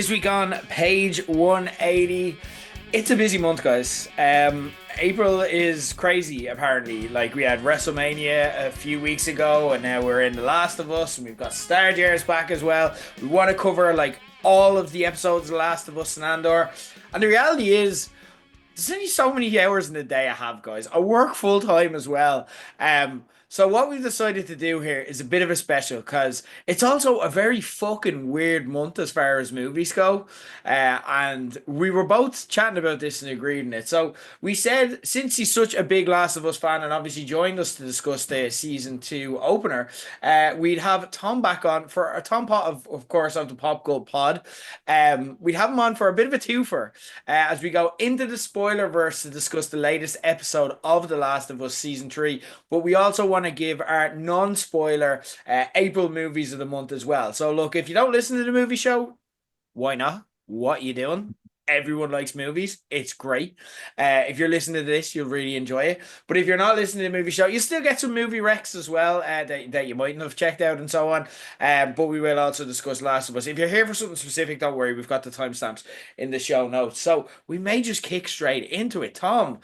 This week on page 180, it's a busy month, guys. April is crazy, apparently. Like, we had WrestleMania a few weeks ago, and now we're in The Last of Us, and we've got Star Wars back as well. We want to cover, like, all of the episodes of The Last of Us and Andor. And the reality is, there's only so many hours in the day I have, guys. I work full time as well. So what we've decided to do here is a bit of a special because it's also a very fucking weird month as far as movies go. And we were both chatting about this and agreed on it. So we said, since he's such a big Last of Us fan and obviously joined us to discuss the season two opener, we'd have Tom back on for a Tom pot of course, of the Pop Gold Pod. We'd have him on for a bit of a twofer as we go into the Spoilerverse to discuss the latest episode of The Last of Us season three. But we also want to give our non-spoiler April movies of the month as well. So look, if you don't listen to the movie show, why not? What you doing? Everyone likes movies. It's great. If you're listening to this, you'll really enjoy it. But if you're not listening to the movie show, you still get some movie recs as well that you mightn't have checked out and so on. But we will also discuss Last of Us. If you're here for something specific, don't worry. We've got the timestamps in the show notes. So we may just kick straight into it. Tom,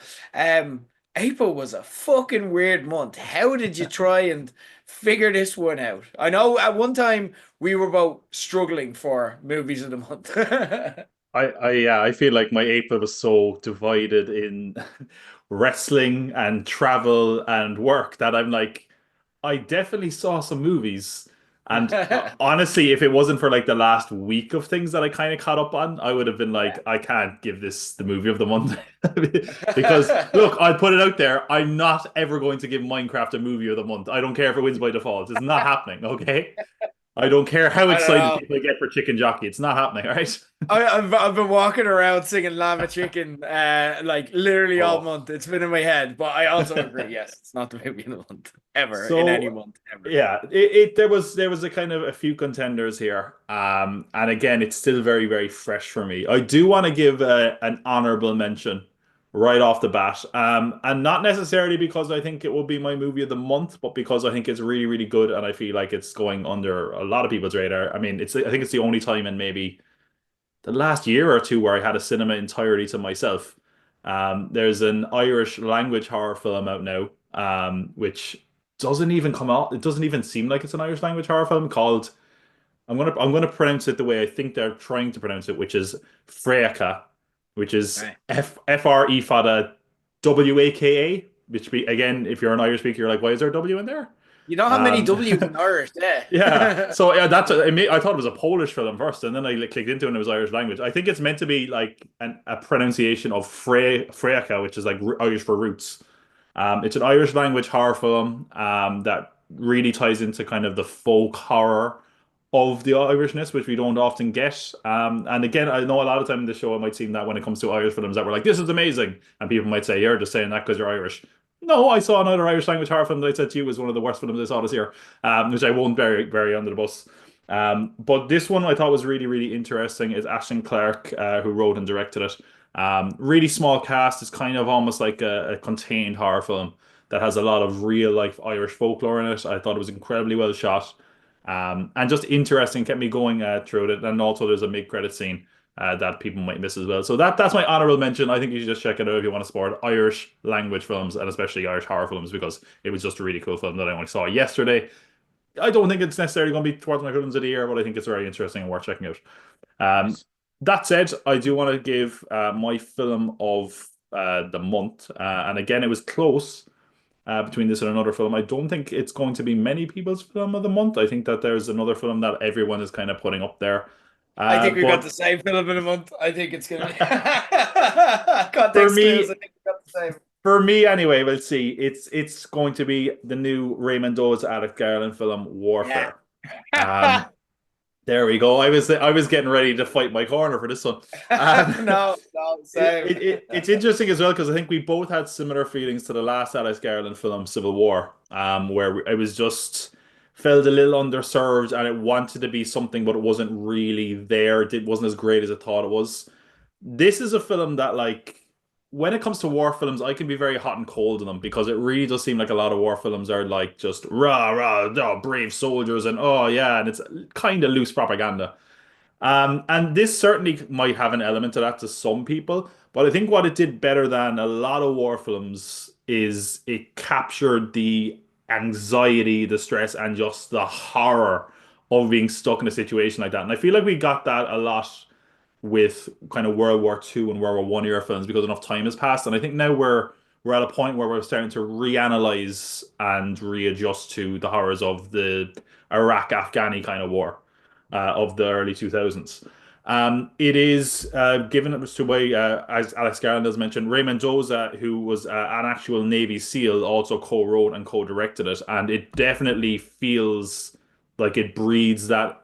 April was a fucking weird month. How did you try and figure this one out? I know at one time we were both struggling for movies of the month. I feel like my April was so divided in wrestling and travel and work that I'm like, I definitely saw some movies. And honestly, if it wasn't for like the last week of things that I kind of caught up on, I would have been like, I can't give this the movie of the month. Because look, I'll put it out there. I'm not ever going to give Minecraft a movie of the month. I don't care if it wins by default. It's not happening, okay? I don't care how I don't excited know. people get for Chicken Jockey. It's not happening, all right? I've been walking around singing Llama Chicken like literally all Oh. month. It's been in my head, but I also agree. Yes, it's not the movie of the month ever in any So month ever. yeah, it there was a kind of a few contenders here. And again, it's still very, very fresh for me. I do want to give an honorable mention right off the bat. And not necessarily because I think it will be my movie of the month, but because I think it's really, really good and I feel like it's going under a lot of people's radar. I mean, I think it's the only time in maybe the last year or two where I had a cinema entirely to myself. There's an Irish language horror film out now, which doesn't even come out. It doesn't even seem like it's an Irish language horror film called. I'm gonna pronounce it the way I think they're trying to pronounce it, which is Freaka, which is Right. F R E fada WAKA. Which be again, if you're an Irish speaker, you're like, why is there a W in there? You don't have many Um, W's in Irish, Yeah. yeah. So yeah, I thought it was a Polish film first, and then I like, clicked into it and it was Irish language. I think it's meant to be like a pronunciation of Freaka, which is like Irish for roots. It's an Irish language horror film that really ties into kind of the folk horror of the Irishness, which we don't often get. And again, I know a lot of time in the show I might seem that when it comes to Irish films that we're like, this is amazing, and people might say you're just saying that because you're Irish. No, I saw another Irish language horror film that I said to you was one of the worst films I saw this year, which I won't bury under the bus. But this one I thought was really, really interesting. Is Ashton Clark, who wrote and directed it. Really small cast. It's kind of almost like a contained horror film that has a lot of real life Irish folklore in it. I thought it was incredibly well shot, and just interesting. Kept me going through it. And also, there's a mid-credit scene that people might miss as well. So that's my honorable mention. I think you should just check it out if you want to support Irish language films and especially Irish horror films because it was just a really cool film that I only saw yesterday. I don't think it's necessarily going to be towards my films of the year, but I think it's very interesting and worth checking out. Um, Nice. that said, I do want to give my film of the month, and again, it was close between this and another film. I don't think it's going to be many people's film of the month. I think that there's another film that everyone is kind of putting up there. I think we got But the same film in a month. I think it's gonna be for context clues. me, I think we got the same. For me, anyway, we'll see. It's going to be the new Raymond Doe's Alex Garland film, Yeah. Warfare. Um, there we go. I was getting ready to fight my corner for this one. Um, No, no, same. it's interesting as well because I think we both had similar feelings to the last Alex Garland film, Civil War, where it was just felt a little underserved and it wanted to be something, but it wasn't really there. It wasn't as great as I thought it was. This is a film that, like, when it comes to war films, I can be very hot and cold in them because it really does seem like a lot of war films are like just rah rah, oh, brave soldiers and oh yeah, and it's kind of loose propaganda. And this certainly might have an element to that to some people, but I think what it did better than a lot of war films is it captured the anxiety, the stress, and just the horror of being stuck in a situation like that. And I feel like we got that a lot with kind of World War II and World War One era films because enough time has passed. And I think now we're at a point where we're starting to reanalyze and readjust to the horrors of the Iraq-Afghani kind of war of the early 2000s. It is given it to by as Alex Garland has mentioned, Ray Mendoza, who was an actual Navy SEAL, also co-wrote and co-directed it, and it definitely feels like it breeds that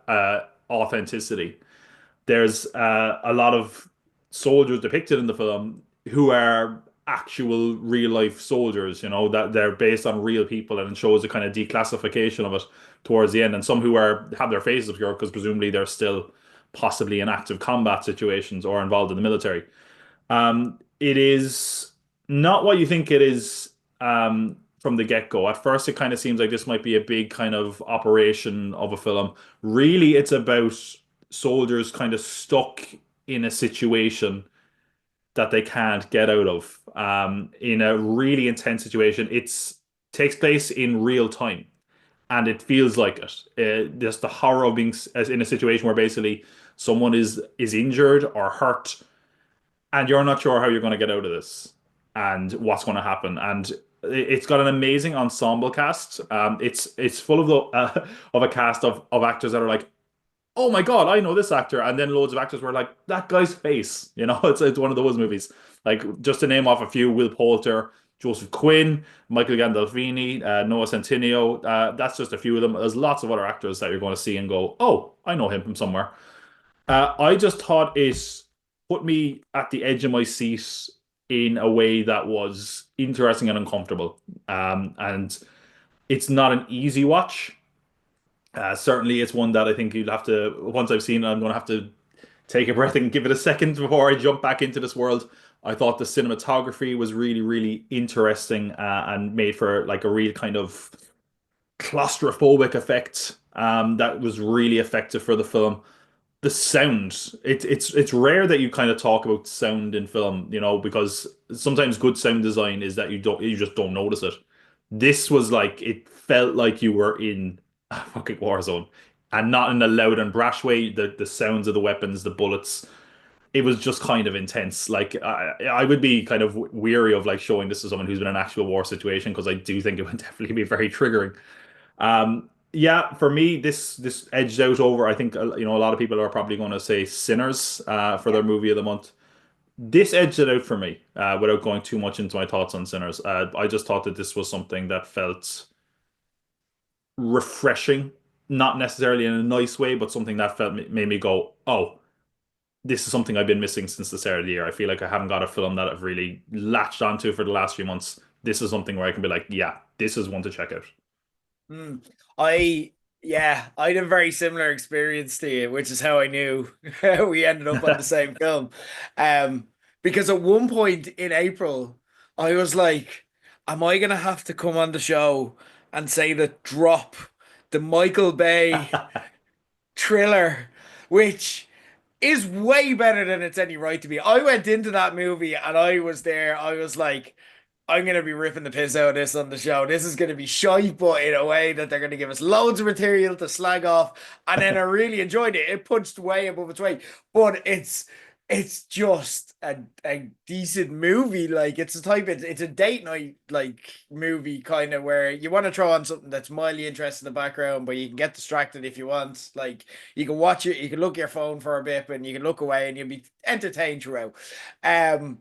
authenticity. There's a lot of soldiers depicted in the film who are actual real life soldiers, you know, that they're based on real people, and it shows a kind of declassification of it towards the end. And some who are have their faces obscured because presumably they're still possibly in active combat situations or involved in the military. It is not what you think it is from the get-go. At first, it kind of seems like this might be a big kind of operation of a film. Really, it's about soldiers kind of stuck in a situation that they can't get out of. In a really intense situation, it's takes place in real time, and it feels like it. Just the horror of being in a situation where basically someone is injured or hurt, and you're not sure how you're going to get out of this and what's going to happen. And it's got an amazing ensemble cast. It's full of the of a cast of actors that are like, oh my God, I know this actor. And then loads of actors were like, that guy's face. You know, it's one of those movies. Like, just to name off a few, Will Poulter, Joseph Quinn, Michael Gandolfini, Noah Centineo. That's just a few of them. There's lots of other actors that you're going to see and go, oh, I know him from somewhere. I just thought it put me at the edge of my seat in a way that was interesting and uncomfortable. And it's not an easy watch. Certainly, it's one that I think you'll have to, once I've seen it, I'm going to have to take a breath and give it a second before I jump back into this world. I thought the cinematography was really, really interesting and made for like a real kind of claustrophobic effect that was really effective for the film. The sound, it's rare that you kind of talk about sound in film, you know, because sometimes good sound design is that you just don't notice it. This was like it felt like you were in a fucking war zone, and not in a loud and brash way. The sounds of the weapons, the bullets, it was just kind of intense. Like I would be kind of weary of like showing this to someone who's been in an actual war situation because I do think it would definitely be very triggering. Yeah, for me, this edged out over. I think you know a lot of people are probably going to say Sinners for their movie of the month. This edged it out for me without going too much into my thoughts on Sinners. I just thought that this was something that felt refreshing, not necessarily in a nice way, but something that felt made me go, "Oh, this is something I've been missing since the start of the year." I feel like I haven't got a film that I've really latched onto for the last few months. This is something where I can be like, "Yeah, this is one to check out." Hmm. I yeah, I had a very similar experience to you, which is how I knew we ended up on the same film. Um, because at one point in April, I was like, am I gonna have to come on the show and say the drop, the Michael Bay thriller, which is way better than it's any right to be. I went into that movie and I was there. I was like, I'm gonna be ripping the piss out of this on the show. This is gonna be shy, but in a way that they're gonna give us loads of material to slag off. And then I really enjoyed it. It punched way above its weight, but it's just a decent movie. Like it's a date night like movie kind of where you want to throw on something that's mildly interesting in the background, but you can get distracted if you want. Like you can watch it, you can look at your phone for a bit, and you can look away, and you'll be entertained throughout. Um,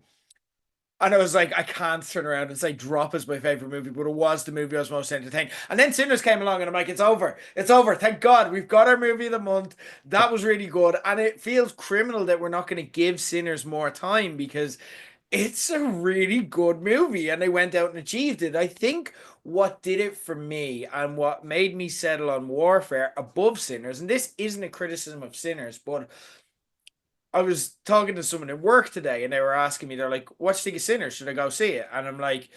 and I was like, I can't turn around and say Drop is my favorite movie, but it was the movie I was most entertained. And then Sinners came along, and I'm like, it's over. It's over. Thank God. We've got our movie of the month. That was really good. And it feels criminal that we're not going to give Sinners more time because it's a really good movie and they went out and achieved it. I think what did it for me and what made me settle on Warfare above Sinners, and this isn't a criticism of Sinners, but I was talking to someone at work today and they were asking me, they're like, what do you think of Sinners? Should I go see it? And I'm like,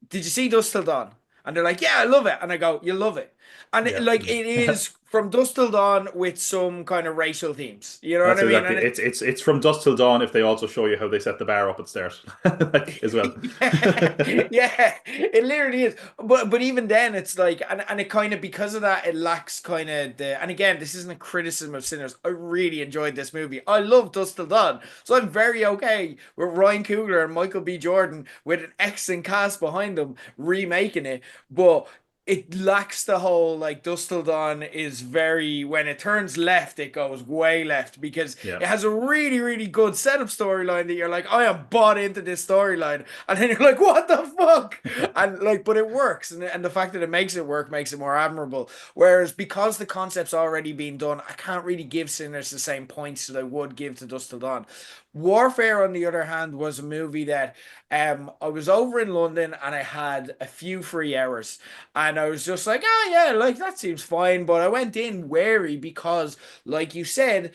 did you see Dust Till Dawn? And they're like, yeah, I love it. And I go, you love it. And Yeah. like, it is from Dusk Till Dawn with some kind of racial themes. You know what That's I mean? exactly. And It's from dusk till dawn if they also show you how they set the bar up at stairs, like as well. yeah, yeah, it literally is. But even then, it's like, and it kind of because of that, it lacks kind of the. And again, this isn't a criticism of Sinners. I really enjoyed this movie. I love Dust Till Dawn, so I'm very okay with Ryan Coogler and Michael B. Jordan with an excellent cast behind them remaking it. But it lacks the whole like Dust Till Dawn is very when it turns left, it goes way left because Yeah, it has a really, really good setup storyline that you're like, I am bought into this storyline, and then you're like, what the fuck? And like, but it works, and the fact that it makes it work makes it more admirable. Whereas because the concept's already been done, I can't really give Sinners the same points that I would give to Dust Till Dawn. Warfare, on the other hand, was a movie that I was over in London and I had a few free hours. And I was just like, oh yeah, like that seems fine. But I went in wary because, like you said,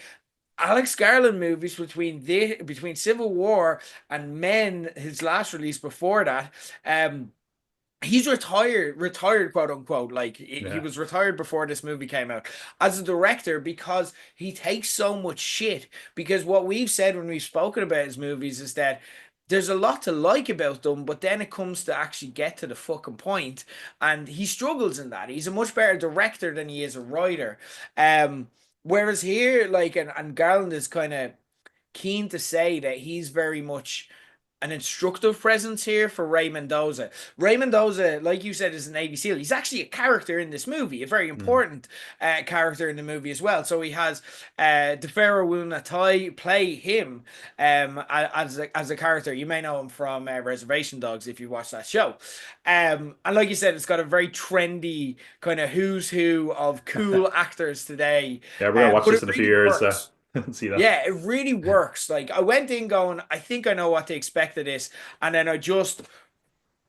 Alex Garland movies between Civil War and Men, his last release before that, he's retired, quote unquote. Like he yeah, was retired before this movie came out as a director because he takes so much shit. Because what we've said when we've spoken about his movies is that there's a lot to like about them, but then it comes to actually get to the fucking point, and he struggles in that. He's a much better director than he is a writer. Whereas here, like, and Garland is kind of keen to say that he's very much an instructive presence here for Ray Mendoza. Ray Mendoza, like you said, is a Navy SEAL. He's actually a character in this movie, a very mm, important character in the movie as well. So he has DeFero Wunatai play him as a character. You may know him from Reservation Dogs if you watch that show. And like you said, it's got a very trendy kind of who's who of cool actors today. yeah. We're gonna watch But it this in a few really years. works. See that. Yeah, it really works. Like I went in going, I think I know what to expect of this, and then I just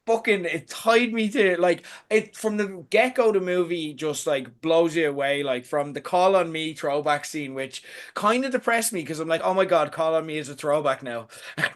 fucking it tied me to like it from the get-go. The movie just like blows you away, like from the Call on Me throwback scene, which kind of depressed me because I'm like, oh my god, Call on Me is a throwback now.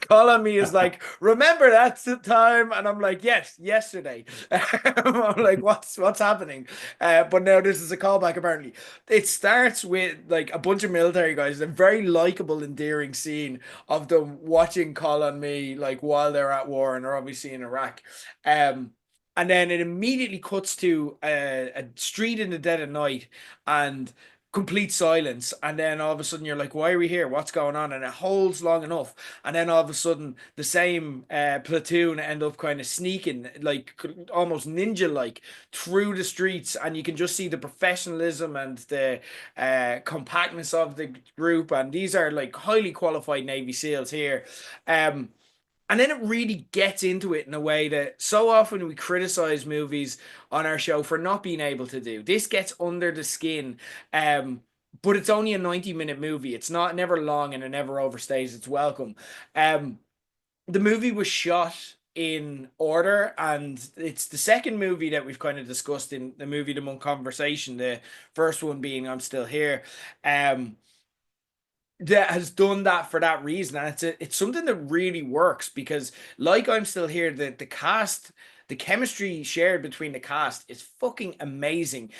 Call on Me is like, remember that time, and I'm like, yes, yesterday. I'm like, what's happening? But now this is a callback apparently. It starts with like a bunch of military guys, a very likable endearing scene of them watching Call on Me like while they're at war and they're obviously in Iraq. um, and then it immediately cuts to a street in the dead of night and complete silence. And then all of a sudden you're like, why are we here? What's going on? And it holds long enough. And then all of a sudden the same platoon end up kind of sneaking, like almost ninja like, through the streets. And you can just see the professionalism and the compactness of the group. And these are like highly qualified Navy SEALs here. Um, and then it really gets into it in a way that so often we criticize movies on our show for not being able to do. This gets under the skin. But it's only a 90-minute movie. It's not never long and it never overstays its welcome. Um, the movie was shot in order, and it's the second movie that we've kind of discussed in the movie the month conversation. The first one being I'm Still Here. Um, that has done that for that reason, and it's something that really works because like I'm Still Here, the cast, the chemistry shared between the cast is fucking amazing.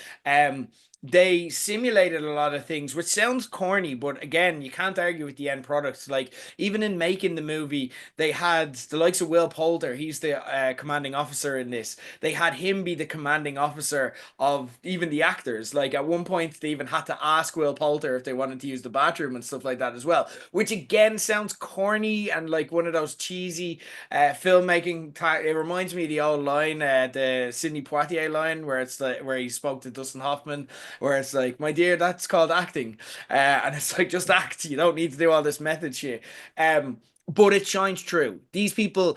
They simulated a lot of things, which sounds corny, but again, you can't argue with the end product. Like even in making the movie, they had the likes of Will Poulter. He's the commanding officer in this. They had him be the commanding officer of even the actors. Like at one point, they even had to ask Will Poulter if they wanted to use the bathroom and stuff like that as well. Which again sounds corny and like one of those cheesy filmmaking. It reminds me of the old line, the Sidney Poitier line, where it's like where he spoke to Dustin Hoffman, where it's like, my dear, that's called acting, and it's like just act. You don't need to do all this method shit. But it shines true. These people,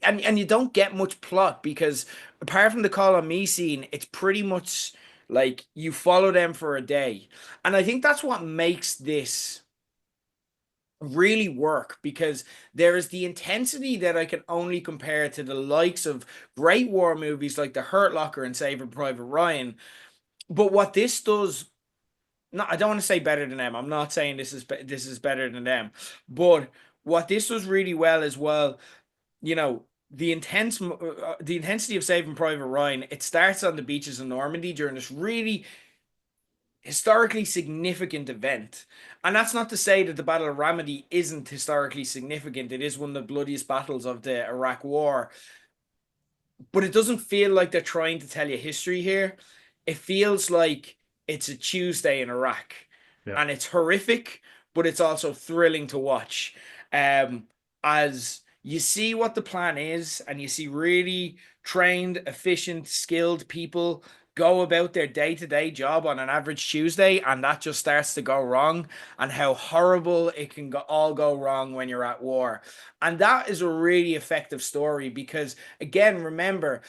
and you don't get much plot because apart from the Call on Me scene, it's pretty much like you follow them for a day, and I think that's what makes this really work because there is the intensity that I can only compare to the likes of great war movies like The Hurt Locker and Saving Private Ryan. But what this does, no, I don't want to say better than them. I'm not saying this is better than them, but what this does really well as well, you know, the intensity of Saving Private Ryan. It starts on the beaches of Normandy during this really historically significant event. And that's not to say that the Battle of Ramadi isn't historically significant. It is one of the bloodiest battles of the Iraq War, but it doesn't feel like they're trying to tell you history here. It feels like it's a Tuesday in Iraq, Yeah. and it's horrific, but it's also thrilling to watch. Um, as you see what the plan is, and you see really trained, efficient, skilled people go about their day-to-day job on an average Tuesday, and that just starts to go wrong, and how horrible it can all go wrong when you're at war. And that is a really effective story because, again, remember,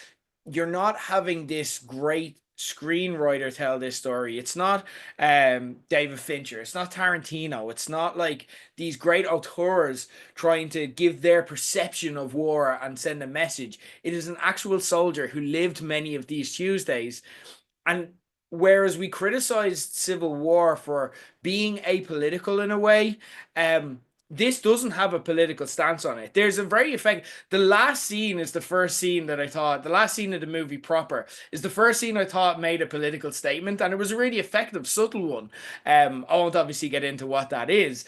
you're not having this great screenwriter tell this story. It's not David Fincher. It's not Tarantino. It's not like these great auteurs trying to give their perception of war and send a message. It is an actual soldier who lived many of these Tuesdays. And whereas we criticized Civil War for being apolitical in a way, this doesn't have a political stance on it. There's a very effective. The last scene is the first scene that I thought. The last scene of the movie proper is the first scene I thought made a political statement, and it was a really effective, subtle one. I won't obviously get into what that is.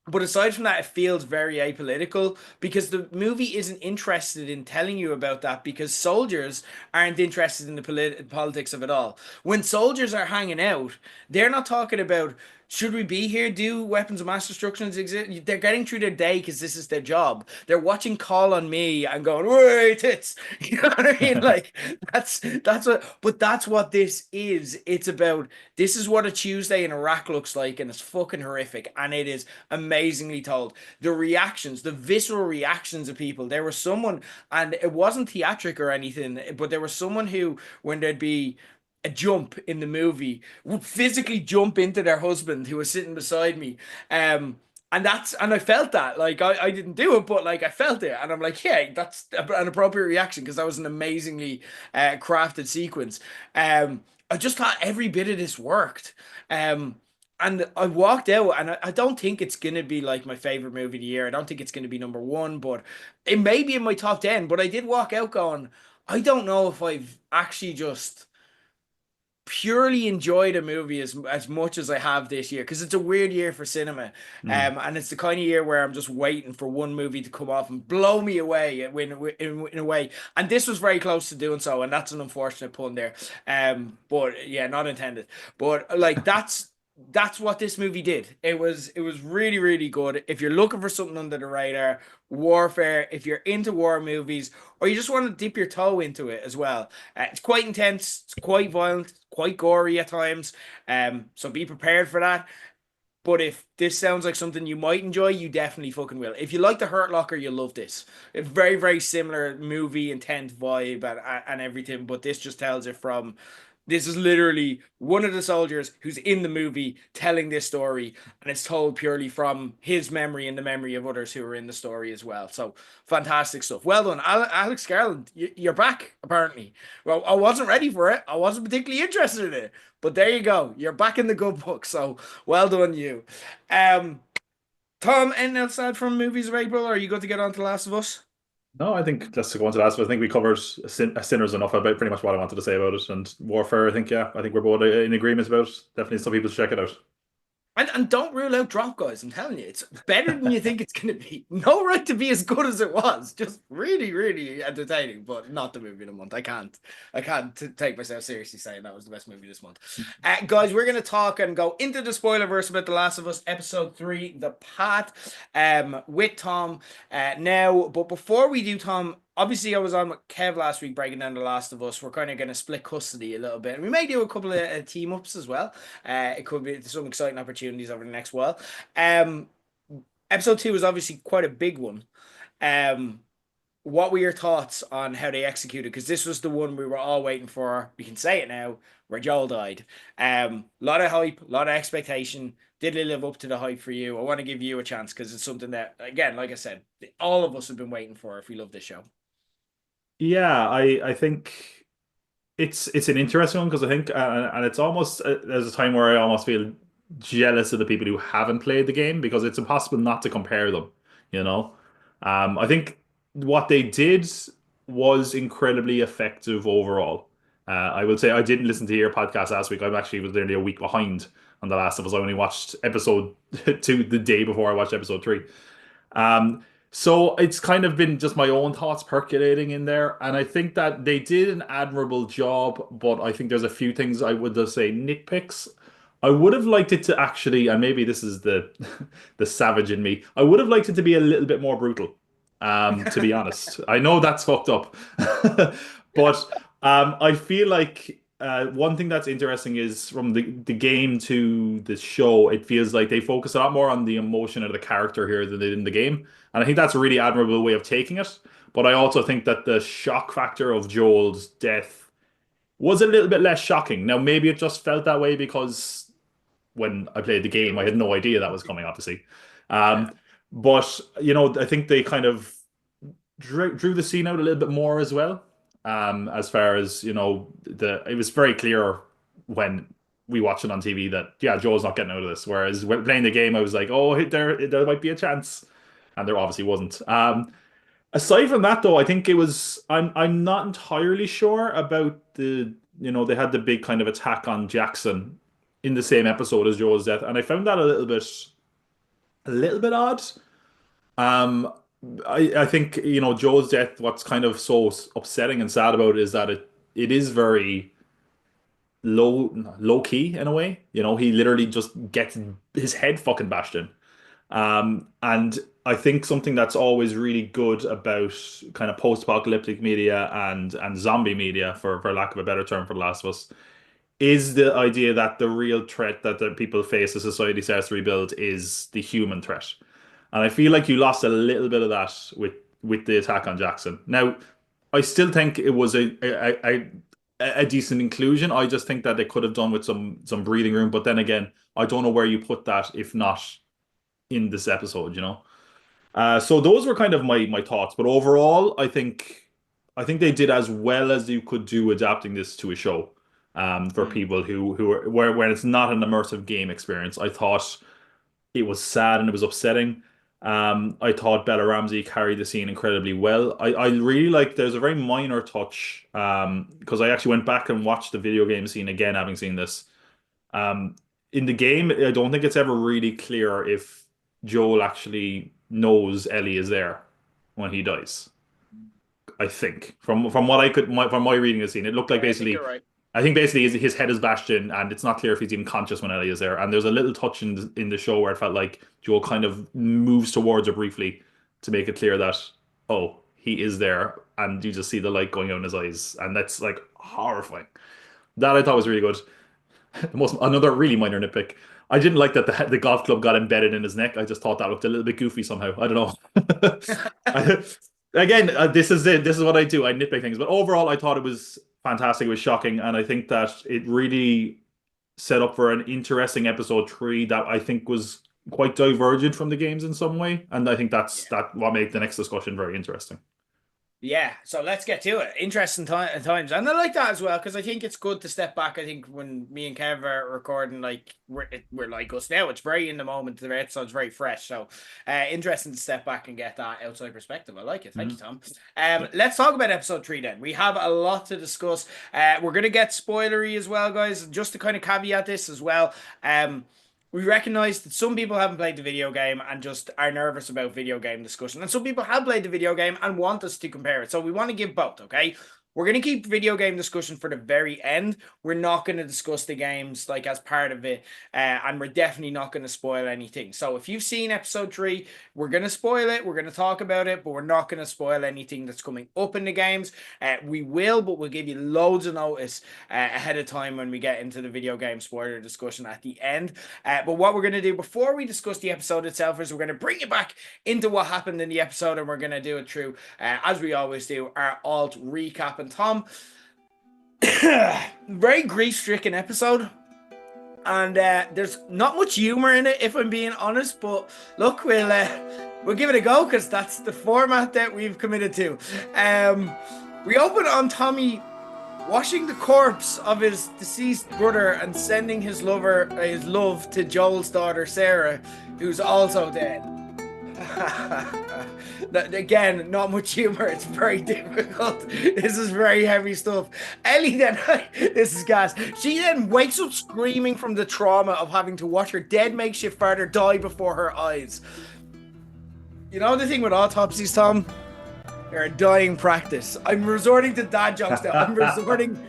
But aside from that, it feels very apolitical because the movie isn't interested in telling you about that because soldiers aren't interested in the politics of it all. When soldiers are hanging out, they're not talking about should we be here? Do weapons of mass destruction exist? They're getting through their day because this is their job. They're watching Call on Me and going, "Wait, it's," you know what I mean? Like that's what, but that's what this is. It's about this is what a Tuesday in Iraq looks like, and it's fucking horrific, and it is amazingly told. The reactions, the visceral reactions of people. There was someone, and it wasn't theatric or anything, but there was someone who, when there'd be a jump in the movie, would physically jump into their husband who was sitting beside me. And I felt that. Like I didn't do it, but like I felt it. And I'm like, yeah, that's an appropriate reaction because that was an amazingly crafted sequence. I just thought every bit of this worked. Um, and I walked out, and I don't think it's gonna be like my favorite movie of the year. I don't think it's gonna be number one, but it may be in my top 10. But I did walk out going, I don't know if I've actually just purely enjoyed a movie as much as I have this year because it's a weird year for cinema, Mm. and it's the kind of year where I'm just waiting for one movie to come off and blow me away in a way, and this was very close to doing so, and that's an unfortunate pun there, but yeah, not intended, but like that's what this movie did. It was really really good. If you're looking for something under the radar, warfare, if you're into war movies, or you just want to dip your toe into it as well, it's quite intense, it's quite violent, quite gory at times. So be prepared for that. But if this sounds like something you might enjoy, you definitely fucking will. If you like The Hurt Locker, you'll love this. A very, very similar movie, intent, vibe, and everything. But this just tells it from. This is literally one of the soldiers who's in the movie telling this story, and it's told purely from his memory and the memory of others who are in the story as well. So fantastic stuff. Well done, Alex Garland. You're back, apparently. Well, I wasn't ready for it. I wasn't particularly interested in it. But there you go. You're back in the good book. So well done, you. Um, Tom, anything else aside from movies of April? Or are you good to get on to Last of Us? No, I think let's go on to that. So I think we covered Sinners enough about pretty much what I wanted to say about it. And Warfare, I think, yeah, I think we're both in agreement about it. Definitely some people should check it out. And don't rule out Drop, guys. I'm telling you, it's better than you think it's going to be. No right to be as good as it was. Just really, really entertaining, but not the movie of the month. I can't take myself seriously saying that was the best movie this month. Guys, we're going to talk and go into the spoilerverse about The Last of Us, episode 3, The Path, with Tom now. But before we do, Tom, obviously, I was on with Kev last week breaking down The Last of Us. We're kind of going to split custody a little bit. And we may do a couple of team ups as well. It could be some exciting opportunities over the next while. Um, Episode 2 is obviously quite a big one. Um, what were your thoughts on how they executed? Because this was the one we were all waiting for. We can say it now, where Joel died. A lot of hype, a lot of expectation. Did they live up to the hype for you? I want to give you a chance because it's something that, again, like I said, all of us have been waiting for if we love this show. Yeah, I think it's an interesting one because I think and it's almost there's a time where I almost feel jealous of the people who haven't played the game because it's impossible not to compare them, you know. I think what they did was incredibly effective overall. I will say I didn't listen to your podcast last week. I actually was nearly a week behind on The Last of Us. I only watched episode 2 the day before I watched episode 3. Um, so it's kind of been just my own thoughts percolating in there, and I think that they did an admirable job, but I think there's a few things I would just say nitpicks. I would have liked it to actually, and maybe this is the the savage in me, I would have liked it to be a little bit more brutal. To be honest, I know that's fucked up, but I feel like one thing that's interesting is from the game to the show, it feels like they focus a lot more on the emotion of the character here than they did in the game. And I think that's a really admirable way of taking it. But I also think that the shock factor of Joel's death was a little bit less shocking. Now, maybe it just felt that way because when I played the game, I had no idea that was coming, obviously. Yeah. Um, but, I think they kind of drew the scene out a little bit more as well. As far as it was very clear when we watched it on TV that yeah, Joel's not getting out of this. Whereas when playing the game, I was like, oh, there might be a chance, and there obviously wasn't. Aside from that, though, I think it was. I'm not entirely sure about the. They had the big kind of attack on Jackson in the same episode as Joel's death, and I found that a little bit odd. Um, I think Joe's death. What's kind of so upsetting and sad about it is that it is very low key in a way. He literally just gets his head fucking bashed in. And I think something that's always really good about kind of post-apocalyptic media and zombie media, for lack of a better term, for The Last of Us, is the idea that the real threat that the people face as society starts to rebuild is the human threat. And I feel like you lost a little bit of that with the attack on Jackson. Now, I still think it was a decent inclusion. I just think that they could have done with some breathing room. But then again, I don't know where you put that if not in this episode. So those were kind of my thoughts. But overall, I think they did as well as you could do adapting this to a show. For Mm. people who are where it's not an immersive game experience. I thought it was sad and it was upsetting. I thought Bella Ramsey carried the scene incredibly well. I really like there's a very minor touch because I actually went back and watched the video game scene again, having seen this. Um, in the game, I don't think it's ever really clear if Joel actually knows Ellie is there when he dies. I think from what I could from my reading of the scene, it looked like Yeah, I think you're basically right. I think basically his head is bashed in, and it's not clear if he's even conscious when Ellie is there. And there's a little touch in the show where it felt like Joel kind of moves towards her briefly to make it clear that, oh, he is there, and you just see the light going out in his eyes, and that's like horrifying. That I thought was really good. Another really minor nitpick. I didn't like that the golf club got embedded in his neck. I just thought that looked a little bit goofy somehow. I don't know. I, again, this is it. This is what I do. I nitpick things, but overall, I thought it was fantastic. It was shocking, and I think that it really set up for an interesting episode 3 that I think was quite divergent from the games in some way, and I think that's Yeah. that what made the next discussion very interesting. Yeah, so let's get to it. Interesting times, and I like that as well because I think it's good to step back. I think when me and Kev are recording, like we're like us now. It's very in the moment. The episode's very fresh, so interesting to step back and get that outside perspective. I like it. Thank you, Tom. Yeah. Let's talk about episode 3 then. We have a lot to discuss. We're gonna get spoilery as well, guys. Just to kind of caveat this as well. We recognize that some people haven't played the video game and just are nervous about video game discussion. And some people have played the video game and want us to compare it. So we want to give both, okay? We're going to keep video game discussion for the very end. We're not going to discuss the games like as part of it. And we're definitely not going to spoil anything. So if you've seen episode 3, we're going to spoil it. We're going to talk about it, but we're not going to spoil anything that's coming up in the games. We will, but we'll give you loads of notice ahead of time when we get into the video game spoiler discussion at the end. But what we're going to do before we discuss the episode itself is we're going to bring you back into what happened in the episode, and we're going to do it through, as we always do, our alt recap. And Tom, very grief-stricken episode, and there's not much humor in it, if I'm being honest. But look, we'll give it a go because that's the format that we've committed to. We open on Tommy washing the corpse of his deceased brother and sending his love to Joel's daughter Sarah, who's also dead. Again, not much humor. It's very difficult. This is very heavy stuff. Ellie then, this is gas. She then wakes up screaming from the trauma of having to watch her dead makeshift father die before her eyes. You know the thing with autopsies, Tom? They're a dying practice. I'm resorting to dad jokes now. I'm resorting to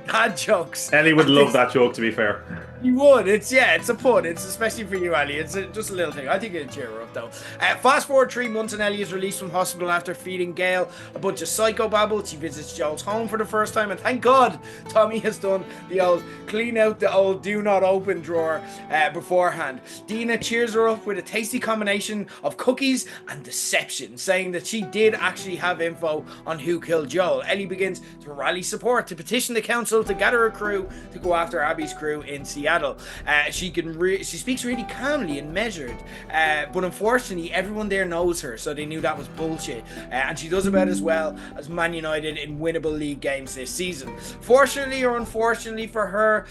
dad jokes Ellie would at love this. that joke, to be fair. You would. It's yeah. It's a pun. It's especially for you, Ellie. It's just a little thing. I think it'd cheer her up though. Fast forward 3 months, and Ellie is released from hospital after feeding Gail a bunch of psychobabble. She visits Joel's home for the first time, and thank God Tommy has done the old clean out the old do not open drawer beforehand. Dina cheers her up with a tasty combination of cookies and deception, saying that she did actually have info on who killed Joel. Ellie begins to rally support to petition the council to gather a crew to go after Abby's crew in Seattle. She speaks really calmly and measured, but unfortunately, everyone there knows her, so they knew that was bullshit. And she does about as well as Man United in winnable league games this season. Fortunately or unfortunately for her,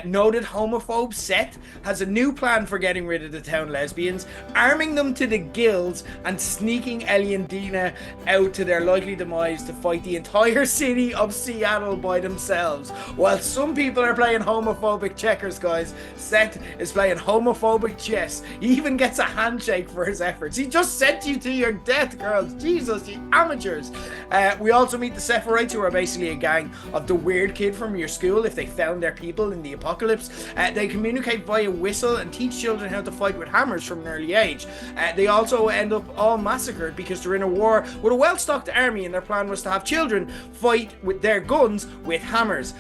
noted homophobe Seth has a new plan for getting rid of the town lesbians, arming them to the gills and sneaking Ellie and Dina out to their likely demise to fight the entire city of Seattle by themselves. While some people are playing homophobic checkers, guys, Seth is playing homophobic chess. He even gets a handshake for his efforts. He just sent you to your death, girls. Jesus, you amateurs. We also meet the Sepharites, who are basically a gang of the weird kid from your school if they found their people in the apocalypse. They communicate via whistle and teach children how to fight with hammers from an early age. They also end up all massacred because they're in a war with a well-stocked army, and their plan was to have children fight with their guns with hammers.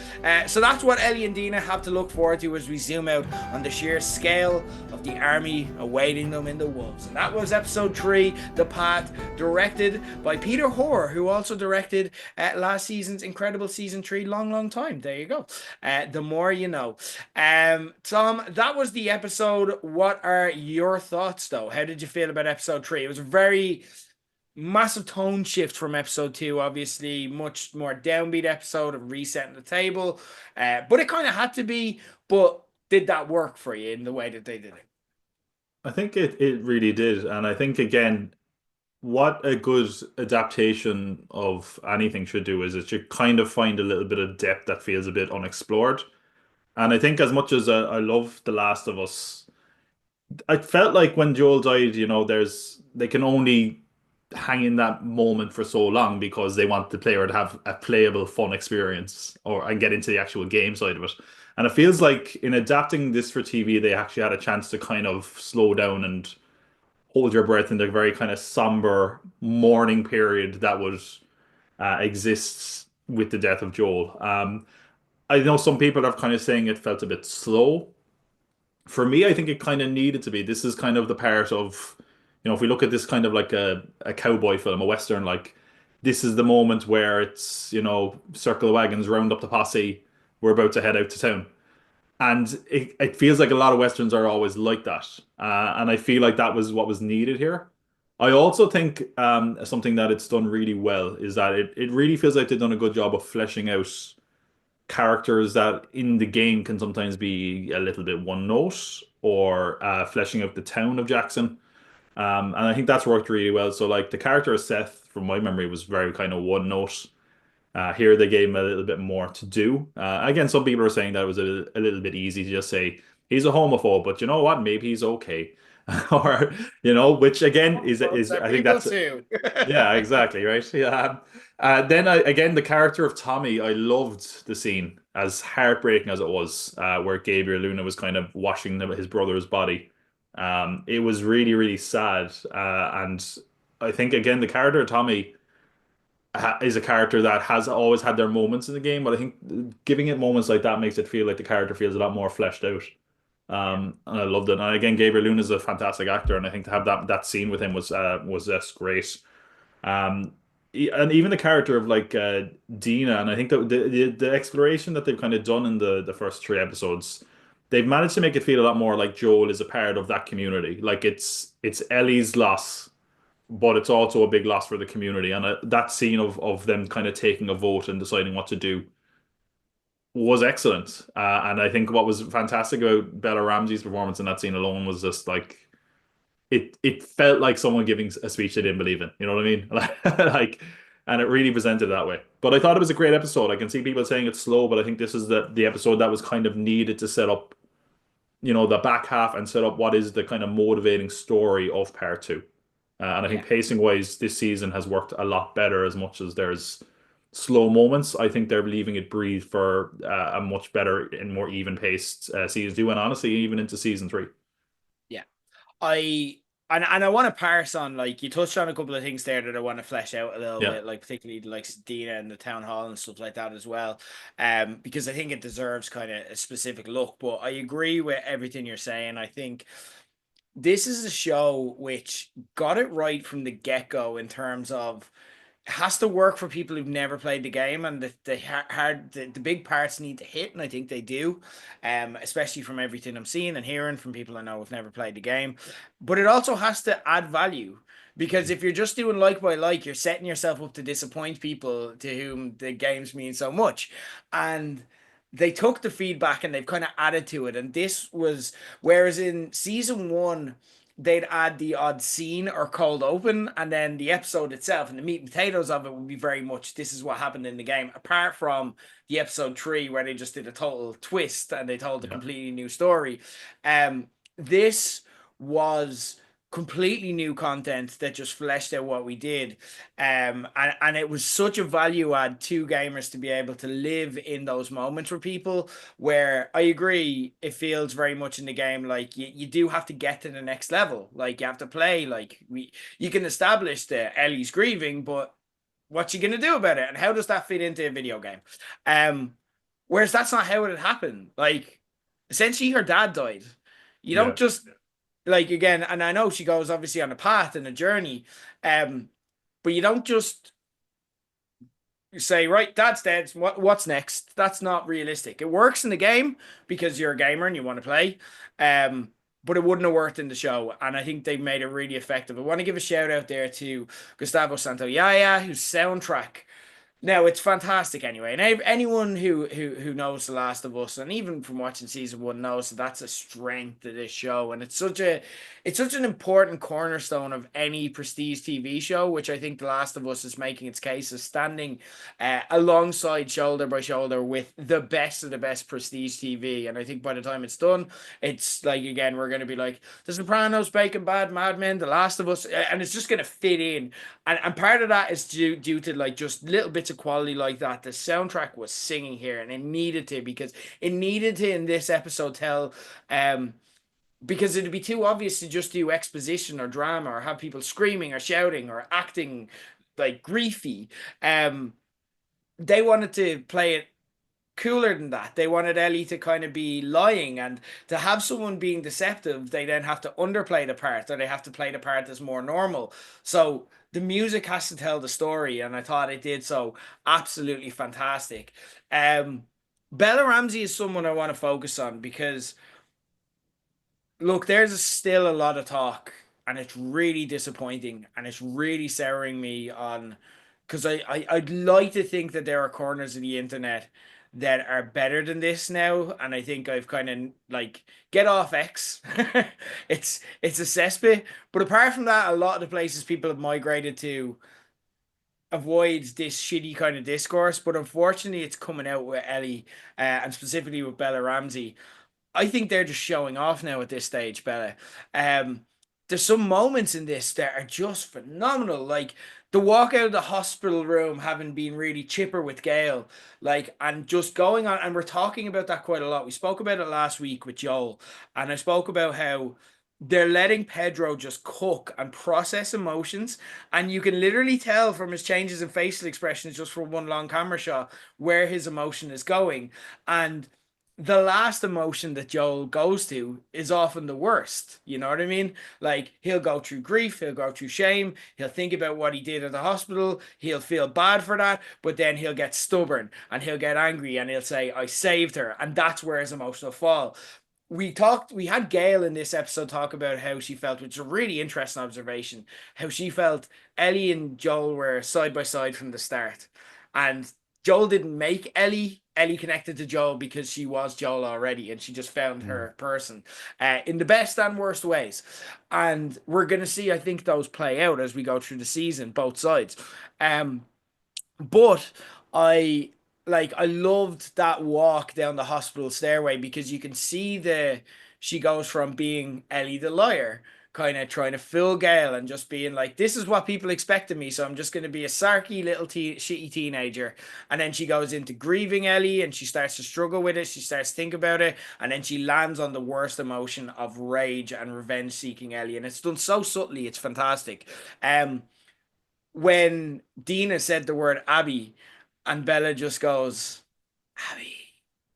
So that's what Ellie and Dina have to look forward to as we zoom out on the sheer scale of the army awaiting them in the wolves. And that was episode 3, The Path, directed by Peter Hoare, who also directed last season's incredible season 3, Long Time. There you go. The more you know. Tom, that was the episode. What are your thoughts, though? How did you feel about episode 3? It was a very massive tone shift from episode 2, obviously much more downbeat episode of resetting the table, but it kind of had to be. But did that work for you in the way that they did it? I think it really did. And I think, again, what a good adaptation of anything should do is it should kind of find a little bit of depth that feels a bit unexplored. And I think as much as I love The Last of Us, I felt like when Joel died, they can only hang in that moment for so long because they want the player to have a playable, fun experience and get into the actual game side of it. And it feels like in adapting this for TV, they actually had a chance to kind of slow down and hold your breath in the very kind of somber mourning period that would exist with the death of Joel. I know some people are kind of saying it felt a bit slow. For me, I think it kind of needed to be. This is kind of the part of, if we look at this kind of like a cowboy film, a Western, like this is the moment where it's, circle the wagons, round up the posse, we're about to head out to town. And it feels like a lot of Westerns are always like that. And I feel like that was what was needed here. I also think something that it's done really well is that it really feels like they've done a good job of fleshing out characters that in the game can sometimes be a little bit one note or fleshing out the town of Jackson. And I think that's worked really well. So, like, the character of Seth, from my memory, was very kind of one note. Here they gave him a little bit more to do. Again, some people are saying that it was a little bit easy to just say he's a homophobe, but you know what? Maybe he's okay. Or, which again is I think People that's too. yeah, exactly, right. Yeah. Then again, the character of Tommy, I loved the scene, as heartbreaking as it was, where Gabriel Luna was kind of washing his brother's body. It was really, really sad, and I think again the character of Tommy is a character that has always had their moments in the game, but I think giving it moments like that makes it feel like the character feels a lot more fleshed out. And I loved it. And again, Gabriel Luna is a fantastic actor, and I think to have that scene with him was just great. Um, and even the character of like Dina, and I think that the exploration that they've kind of done in the first 3 episodes, they've managed to make it feel a lot more like Joel is a part of that community. Like it's Ellie's loss, but it's also a big loss for the community. And that scene of them kind of taking a vote and deciding what to do was excellent. And I think what was fantastic about Bella Ramsey's performance in that scene alone was just like it felt like someone giving a speech they didn't believe in. You know what I mean? Like, and it really presented that way. But I thought it was a great episode. I can see people saying it's slow, but I think this is the episode that was kind of needed to set up, the back half and set up what is the kind of motivating story of part two. And I think Yeah. pacing wise, this season has worked a lot better. As much as there's slow moments, I think they're leaving it breathe for a much better and more even paced season two, and honestly, even into season three. Yeah. I and I want to parse on, like, you touched on a couple of things there that I want to flesh out a little Yeah, bit, like particularly like Dina and the town hall and stuff like that as well. Because I think it deserves kind of a specific look. But I agree with everything you're saying. I think this is a show which got it right from the get-go in terms of has to work for people who've never played the game, and the big parts need to hit, and I think they do, especially from everything I'm seeing and hearing from people I know who've never played the game. But it also has to add value, because if you're just doing like by like, you're setting yourself up to disappoint people to whom the games mean so much. And they took the feedback and they've kind of added to it, and this was, whereas in season one they'd add the odd scene or cold open, and then the episode itself and the meat and potatoes of it would be very much this is what happened in the game, apart from the episode 3 where they just did a total twist and they told a yeah, completely new story. This was completely new content that just fleshed out what we did, and it was such a value add to gamers to be able to live in those moments for people, where I agree it feels very much in the game like you do have to get to the next level, like you have to play, like you can establish that Ellie's grieving, but what you gonna do about it, and how does that fit into a video game? Whereas that's not how it had happened. Like, essentially her dad died. You don't yeah, just, like, again, and I know she goes obviously on a path and a journey, um but you don't just say, right, dad's dead, what's next? That's not realistic. It works in the game because you're a gamer and you want to play, um but it wouldn't have worked in the show, and I think they made it really effective. I want to give a shout out there to Gustavo Santaolalla, whose soundtrack, now it's fantastic anyway, and anyone who knows The Last of Us, and even from watching season one, knows that that's a strength of this show, and it's such an important cornerstone of any prestige TV show, which I think The Last of Us is making its case as standing alongside, shoulder by shoulder, with the best of the best prestige TV. And I think by the time it's done, it's like, again, we're going to be like The Sopranos, Breaking Bad, Mad Men, The Last of Us, and it's just going to fit in. And part of that is due to like just little bits of quality like that. The soundtrack was singing here, and it needed to, because it needed to in this episode tell, because it'd be too obvious to just do exposition or drama or have people screaming or shouting or acting like griefy. Um they wanted to play it cooler than that. They wanted Ellie to kind of be lying, and to have someone being deceptive, they then have to underplay the part, or they have to play the part as more normal. So the music has to tell the story, and I thought it did so absolutely fantastic. Um, Bella Ramsey is someone I want to focus on, because look, there's still a lot of talk, and it's really disappointing, and it's really souring me on, because I'd like to think that there are corners of the internet that are better than this now, and I think I've kind of like, get off X. It's a cesspit, but apart from that, a lot of the places people have migrated to avoid this shitty kind of discourse. But unfortunately, it's coming out with Ellie, and specifically with Bella Ramsey. I think they're just showing off now at this stage, Bella. There's some moments in this that are just phenomenal, like the walk out of the hospital room having been really chipper with Gail, like, and just going on. And we're talking about that quite a lot. We spoke about it last week with Joel, and I spoke about how they're letting Pedro just cook and process emotions, and you can literally tell from his changes in facial expressions just from one long camera shot where his emotion is going. And the last emotion that Joel goes to is often the worst. You know what I mean? Like, he'll go through grief, he'll go through shame, he'll think about what he did at the hospital, he'll feel bad for that, but then he'll get stubborn and he'll get angry and he'll say, I saved her. And that's where his emotional fall. We had Gail in this episode talk about how she felt, which is a really interesting observation, how she felt Ellie and Joel were side by side from the start. And Joel didn't make Ellie. Ellie connected to Joel because she was Joel already, and she just found Mm. her person in the best and worst ways. And we're gonna see, I think, those play out as we go through the season, both sides. Um, but I I loved that walk down the hospital stairway because you can see she goes from being Ellie the liar, kind of trying to fool Gail and just being like, this is what people expect of me, so I'm just going to be a sarky little shitty teenager. And then she goes into grieving Ellie and she starts to struggle with it. She starts to think about it, and then she lands on the worst emotion of rage and revenge seeking Ellie, and it's done so subtly. It's fantastic. When Dina said the word Abby and Bella just goes, Abby.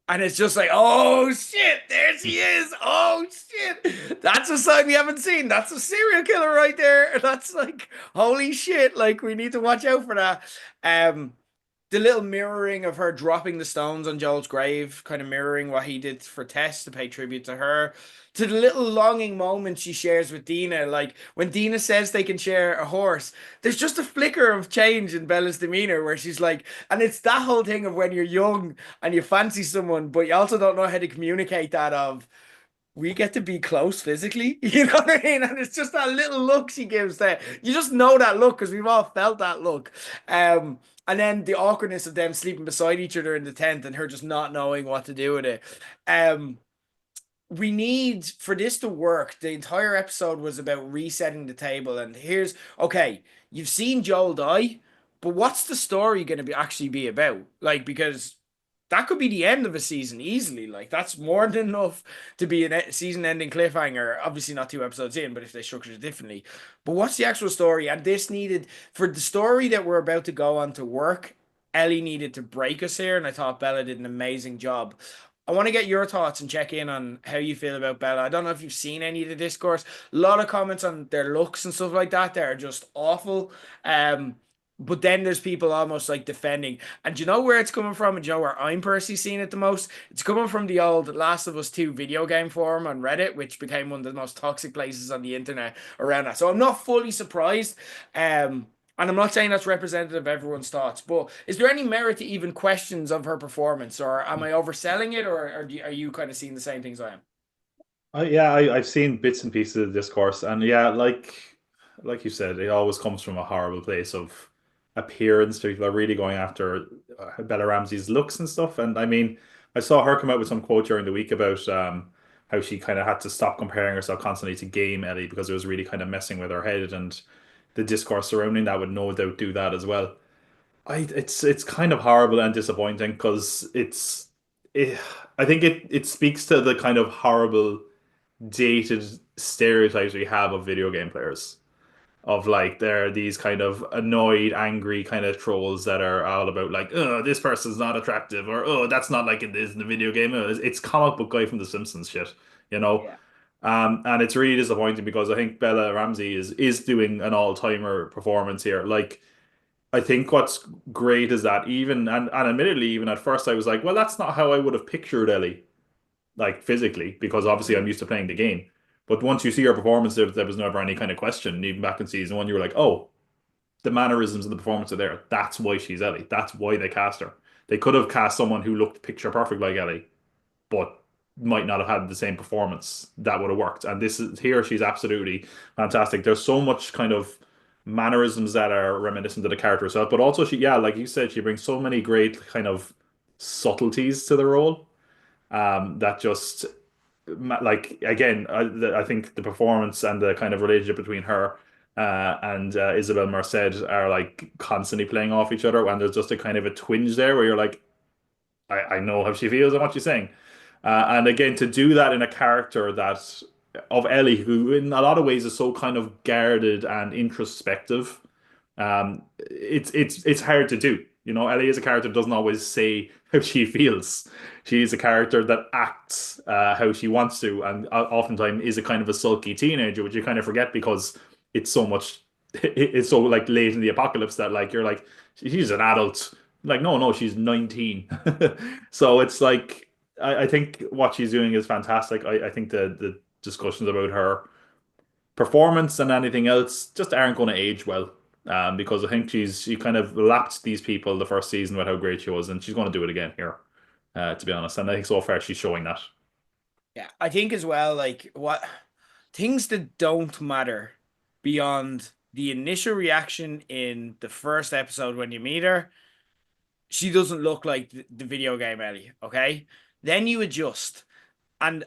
And it's just like, oh shit, there she is. Oh shit. That's a sign we haven't seen. That's a serial killer right there. That's like, holy shit. Like, we need to watch out for that. Um, the little mirroring of her dropping the stones on Joel's grave, kind of mirroring what he did for Tess to pay tribute to her, to the little longing moment she shares with Dina. Like when Dina says they can share a horse, there's just a flicker of change in Bella's demeanor where she's like, and it's that whole thing of when you're young and you fancy someone, but you also don't know how to communicate that of, we get to be close physically. You know what I mean? And it's just that little look she gives there. You just know that look because we've all felt that look. And then the awkwardness of them sleeping beside each other in the tent and her just not knowing what to do with it. Um, we need for this to work. The entire episode was about resetting the table. And here's okay, you've seen Joel die, but what's the story going to be actually be about? Like, because that could be the end of a season easily. Like, that's more than enough to be a season ending cliffhanger. Obviously, not 2 episodes in, but if they structured it differently. But what's the actual story? And this needed for the story that we're about to go on to work. Ellie needed to break us here, and I thought Bella did an amazing job. I want to get your thoughts and check in on how you feel about Bella. I don't know if you've seen any of the discourse. A lot of comments on their looks and stuff like that. They're just awful. Um, but then there's people almost like defending. And do you know where it's coming from? And do you know where I'm personally seeing it the most? It's coming from the old Last of Us 2 video game forum on Reddit, which became one of the most toxic places on the internet around that. So I'm not fully surprised. And I'm not saying that's representative of everyone's thoughts, but is there any merit to even questions of her performance, or am I overselling it, or are you kind of seeing the same things I am? Yeah, I've seen bits and pieces of discourse, and yeah, like you said, it always comes from a horrible place of appearance. People are really going after Bella Ramsey's looks and stuff. And I mean, I saw her come out with some quote during the week about how she kind of had to stop comparing herself constantly to Game Ellie because it was really kind of messing with her head, and the discourse surrounding that would no doubt do that as well. It's kind of horrible and disappointing because it, I think it speaks to the kind of horrible dated stereotypes we have of video game players. Of like they're these kind of annoyed, angry kind of trolls that are all about like, oh, this person's not attractive, or oh, that's not like it is in the video game. It's comic book guy from The Simpsons shit, you know. Yeah. And it's really disappointing because I think Bella Ramsey is doing an all-timer performance here. Like I think what's great is that even and admittedly, even at first I was like, well, that's not how I would have pictured Ellie like physically, because obviously I'm used to playing the game. But once you see her performance, there was never any kind of question. Even back in season one, you were like, oh, the mannerisms and the performance are there. That's why she's Ellie. That's why they cast her. They could have cast someone who looked picture perfect like Ellie, but might not have had the same performance. That would have worked. And this is here, she's absolutely fantastic. There's so much kind of mannerisms that are reminiscent of the character herself, but also she, yeah, like you said, she brings so many great kind of subtleties to the role that just like again, I think the performance and the kind of relationship between her and Isabel Merced are like constantly playing off each other, and there's just a kind of a twinge there where you're like, I know how she feels and what she's saying. And again, to do that in a character that of Ellie, who in a lot of ways is so kind of guarded and introspective, it's hard to do. You know, Ellie is a character that doesn't always say how she feels. She is a character that acts how she wants to, and oftentimes is a kind of a sulky teenager, which you kind of forget because it's so much. It's so like late in the apocalypse that like you're like she's an adult. Like no, no, she's 19. So it's like I think what she's doing is fantastic. I think the discussions about her performance and anything else just aren't going to age well. because I think she kind of lapped these people the first season with how great she was, and she's going to do it again here, to be honest. And I think so far she's showing that. Yeah, I think as well, like what things that don't matter beyond the initial reaction in the first episode when you meet her, she doesn't look like the video game Ellie, okay? Then you adjust. And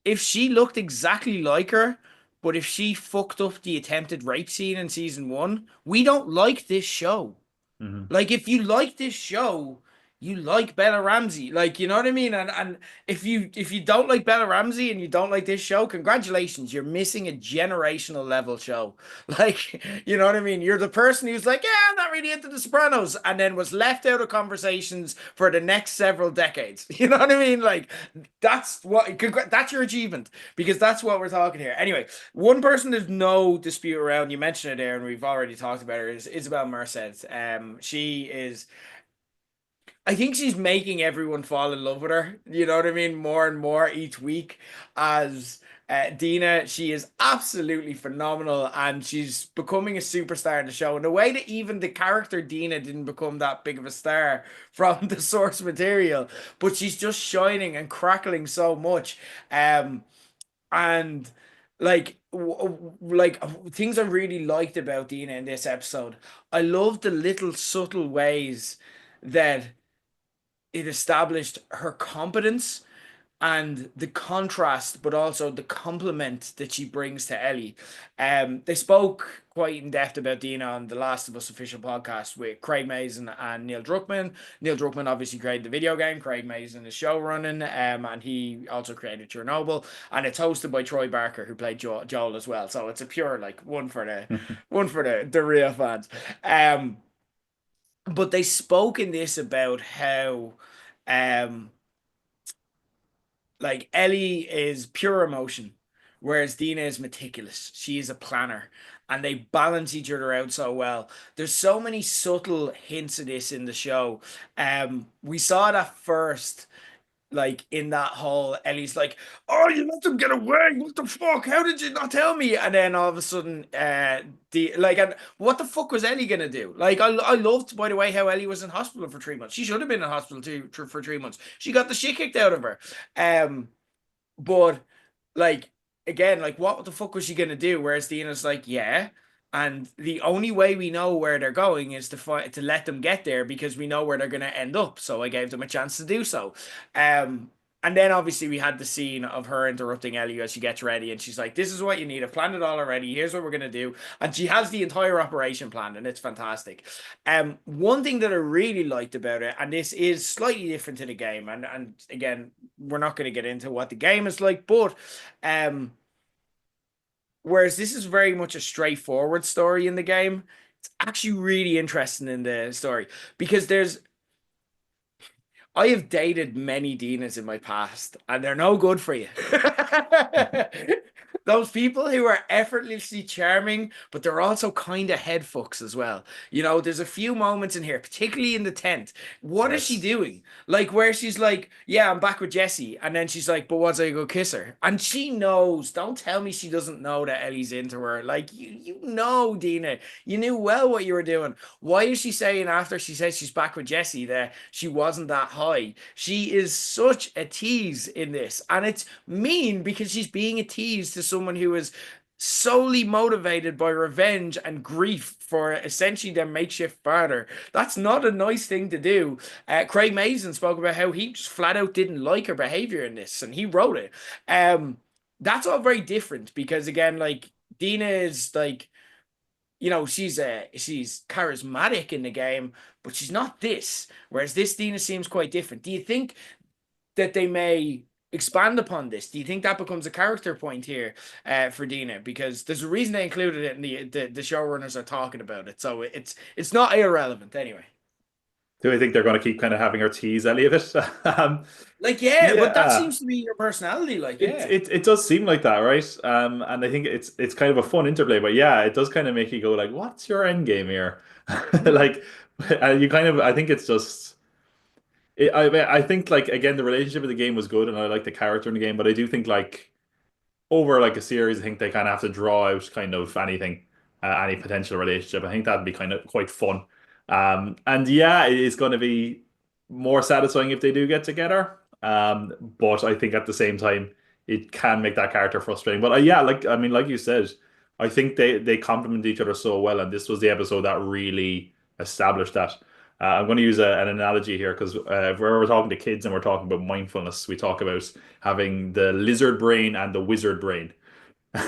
if she looked exactly like her, but if she fucked up the attempted rape scene in season one, we don't like this show. Hmm. Like if you like this show, you like Bella Ramsey. Like you know what I mean? And if you don't like Bella Ramsey and you don't like this show, congratulations, you're missing a generational level show. Like, you know what I mean? You're the person who's like, yeah, I'm not really into The Sopranos, and then was left out of conversations for the next several decades. You know what I mean? Like that's your achievement because that's what we're talking here. Anyway, one person there's no dispute around. You mentioned it there, and we've already talked about her. Is Isabel Merced. She is. I think she's making everyone fall in love with her. You know what I mean? More and more each week. As Dina, she is absolutely phenomenal, and she's becoming a superstar in the show. In a way that even the character Dina didn't become that big of a star from the source material, but she's just shining and crackling so much. And like things I really liked about Dina in this episode, I love the little subtle ways that it established her competence and the contrast, but also the compliment that she brings to Ellie. They spoke quite in depth about Dina on the Last of Us official podcast with Craig Mazin and Neil Druckmann. Neil Druckmann obviously created the video game. Craig Mazin is show running, and he also created Chernobyl. And it's hosted by Troy Barker, who played Joel as well. So it's a pure like one for the real fans. But they spoke in this about how um like Ellie is pure emotion, whereas Dina is meticulous. She is a planner, and they balance each other out so well. There's so many subtle hints of this in the show. We saw it at first, like in that whole Ellie's like, "Oh, you let them get away! What the fuck? How did you not tell me?" And then all of a sudden, and what the fuck was Ellie gonna do? Like, I loved, by the way, how Ellie was in hospital for 3 months. She should have been in hospital too for 3 months. She got the shit kicked out of her. Um, but like again, like what the fuck was she gonna do? Whereas Dina's like, yeah. And the only way we know where they're going is to let them get there because we know where they're gonna end up. So I gave them a chance to do so. Um, and then obviously we had the scene of her interrupting Ellie as she gets ready, and she's like, "This is what you need. I've planned it all already. Here's what we're gonna do." And she has the entire operation planned, and it's fantastic. One thing that I really liked about it, and this is slightly different to the game, and again, we're not going to get into what the game is like, but um, whereas this is very much a straightforward story in the game, it's actually really interesting in the story because I have dated many Dinas in my past, and they're no good for you. Those people who are effortlessly charming, but they're also kind of head fucks as well. You know, there's a few moments in here, particularly in the tent. What is she Yes. doing? Like, where she's like, "Yeah, I'm back with Jesse," and then she's like, "But once I go kiss her," and she knows. Don't tell me she doesn't know that Ellie's into her. Like, you know, Dina, you knew well what you were doing. Why is she saying after she says she's back with Jesse that she wasn't that high? She is such a tease in this, and it's mean because she's being a tease to someone who is solely motivated by revenge and grief for essentially their makeshift father. That's not a nice thing to do. Craig Mazin spoke about how he just flat out didn't like her behavior in this, and he wrote it. That's all very different because again, like Dina is like she's charismatic in the game, but she's not this. Whereas this Dina seems quite different. Do you think that they may expand upon this? Do you think that becomes a character point here for Dina? Because there's a reason they included it, and the showrunners are talking about it, so it's not irrelevant anyway. Do I think they're going to keep kind of having her tease any of it? Like, yeah, but that Yeah, seems to be your personality. Like, it yeah. it it does seem like that, right? And I think it's kind of a fun interplay, but yeah, it does kind of make you go like, "What's your end game here?" Mm. Like, you kind of, I think it's just, I think like again, the relationship of the game was good, and I like the character in the game, but I do think like over like a series, I think they kind of have to draw out kind of anything. any potential relationship. I think that'd be kind of quite fun. And yeah, it is going to be more satisfying if they do get together. But I think at the same time, it can make that character frustrating. But yeah, like I mean, like you said, I think they complement each other so well, and this was the episode that really established that. I'm going to use an analogy here because if we're talking to kids and we're talking about mindfulness, we talk about having the lizard brain and the wizard brain.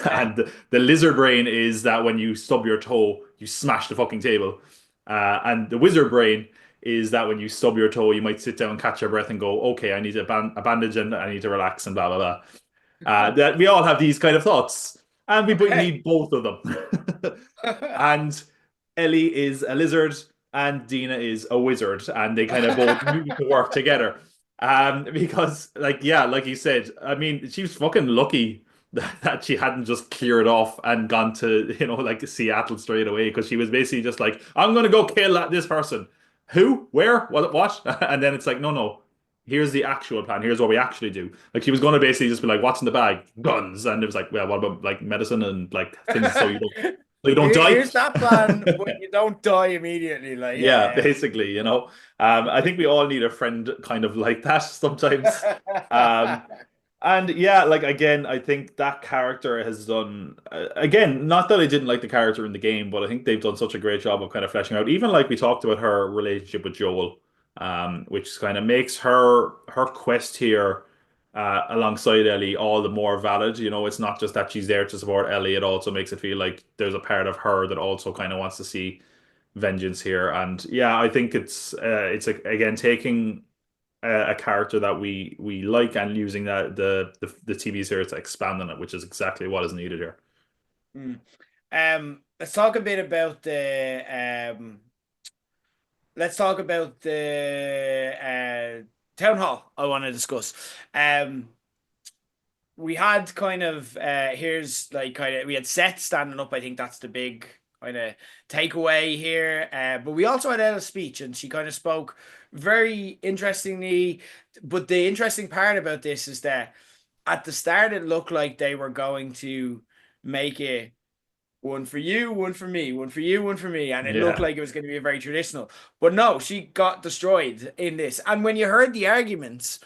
Yeah. And the lizard brain is that when you stub your toe, you smash the fucking table. And the wizard brain is that when you stub your toe, you might sit down, catch your breath, and go, "Okay, I need a bandage and I need to relax and blah blah blah." That we all have these kind of thoughts, and we Okay. need both of them. And Ellie is a lizard, and Dina is a wizard, and they kind of both need to work together. Because like yeah, like you said, I mean, she was fucking lucky that she hadn't just cleared off and gone to, like Seattle straight away because she was basically just like, I'm gonna go kill this person. Who? Where? What? And then it's like, no, no. Here's the actual plan. Here's what we actually do. Like she was gonna basically just be like, what's in the bag? Guns. And it was like, well, what about like medicine and like things so you don't die? Here's that plan, but you don't die immediately. Like, Yeah, yeah, basically. I think we all need a friend kind of like that sometimes. yeah. Um, and yeah, like again, I think that character has done again, not that I didn't like the character in the game, but I think they've done such a great job of kind of fleshing out, even like we talked about her relationship with Joel, which kind of makes her quest here alongside Ellie all the more valid. It's not just that she's there to support Ellie, it also makes it feel like there's a part of her that also kind of wants to see vengeance here. And yeah, I think again taking a character that we like and using the TV series to expand on it, which is exactly what is needed here. Mm. Let's talk a bit about the town hall I want to discuss. Um, we had kind of here's like kind of we had Seth standing up. I think that's the big kind of takeaway here. But we also had Ella's speech, and she kind of spoke very interestingly. But the interesting part about this is that at the start it looked like they were going to make it one for you, one for me, one for you, one for me. And it looked Yeah. like it was going to be very traditional. But no, she got destroyed in this. And when you heard the arguments,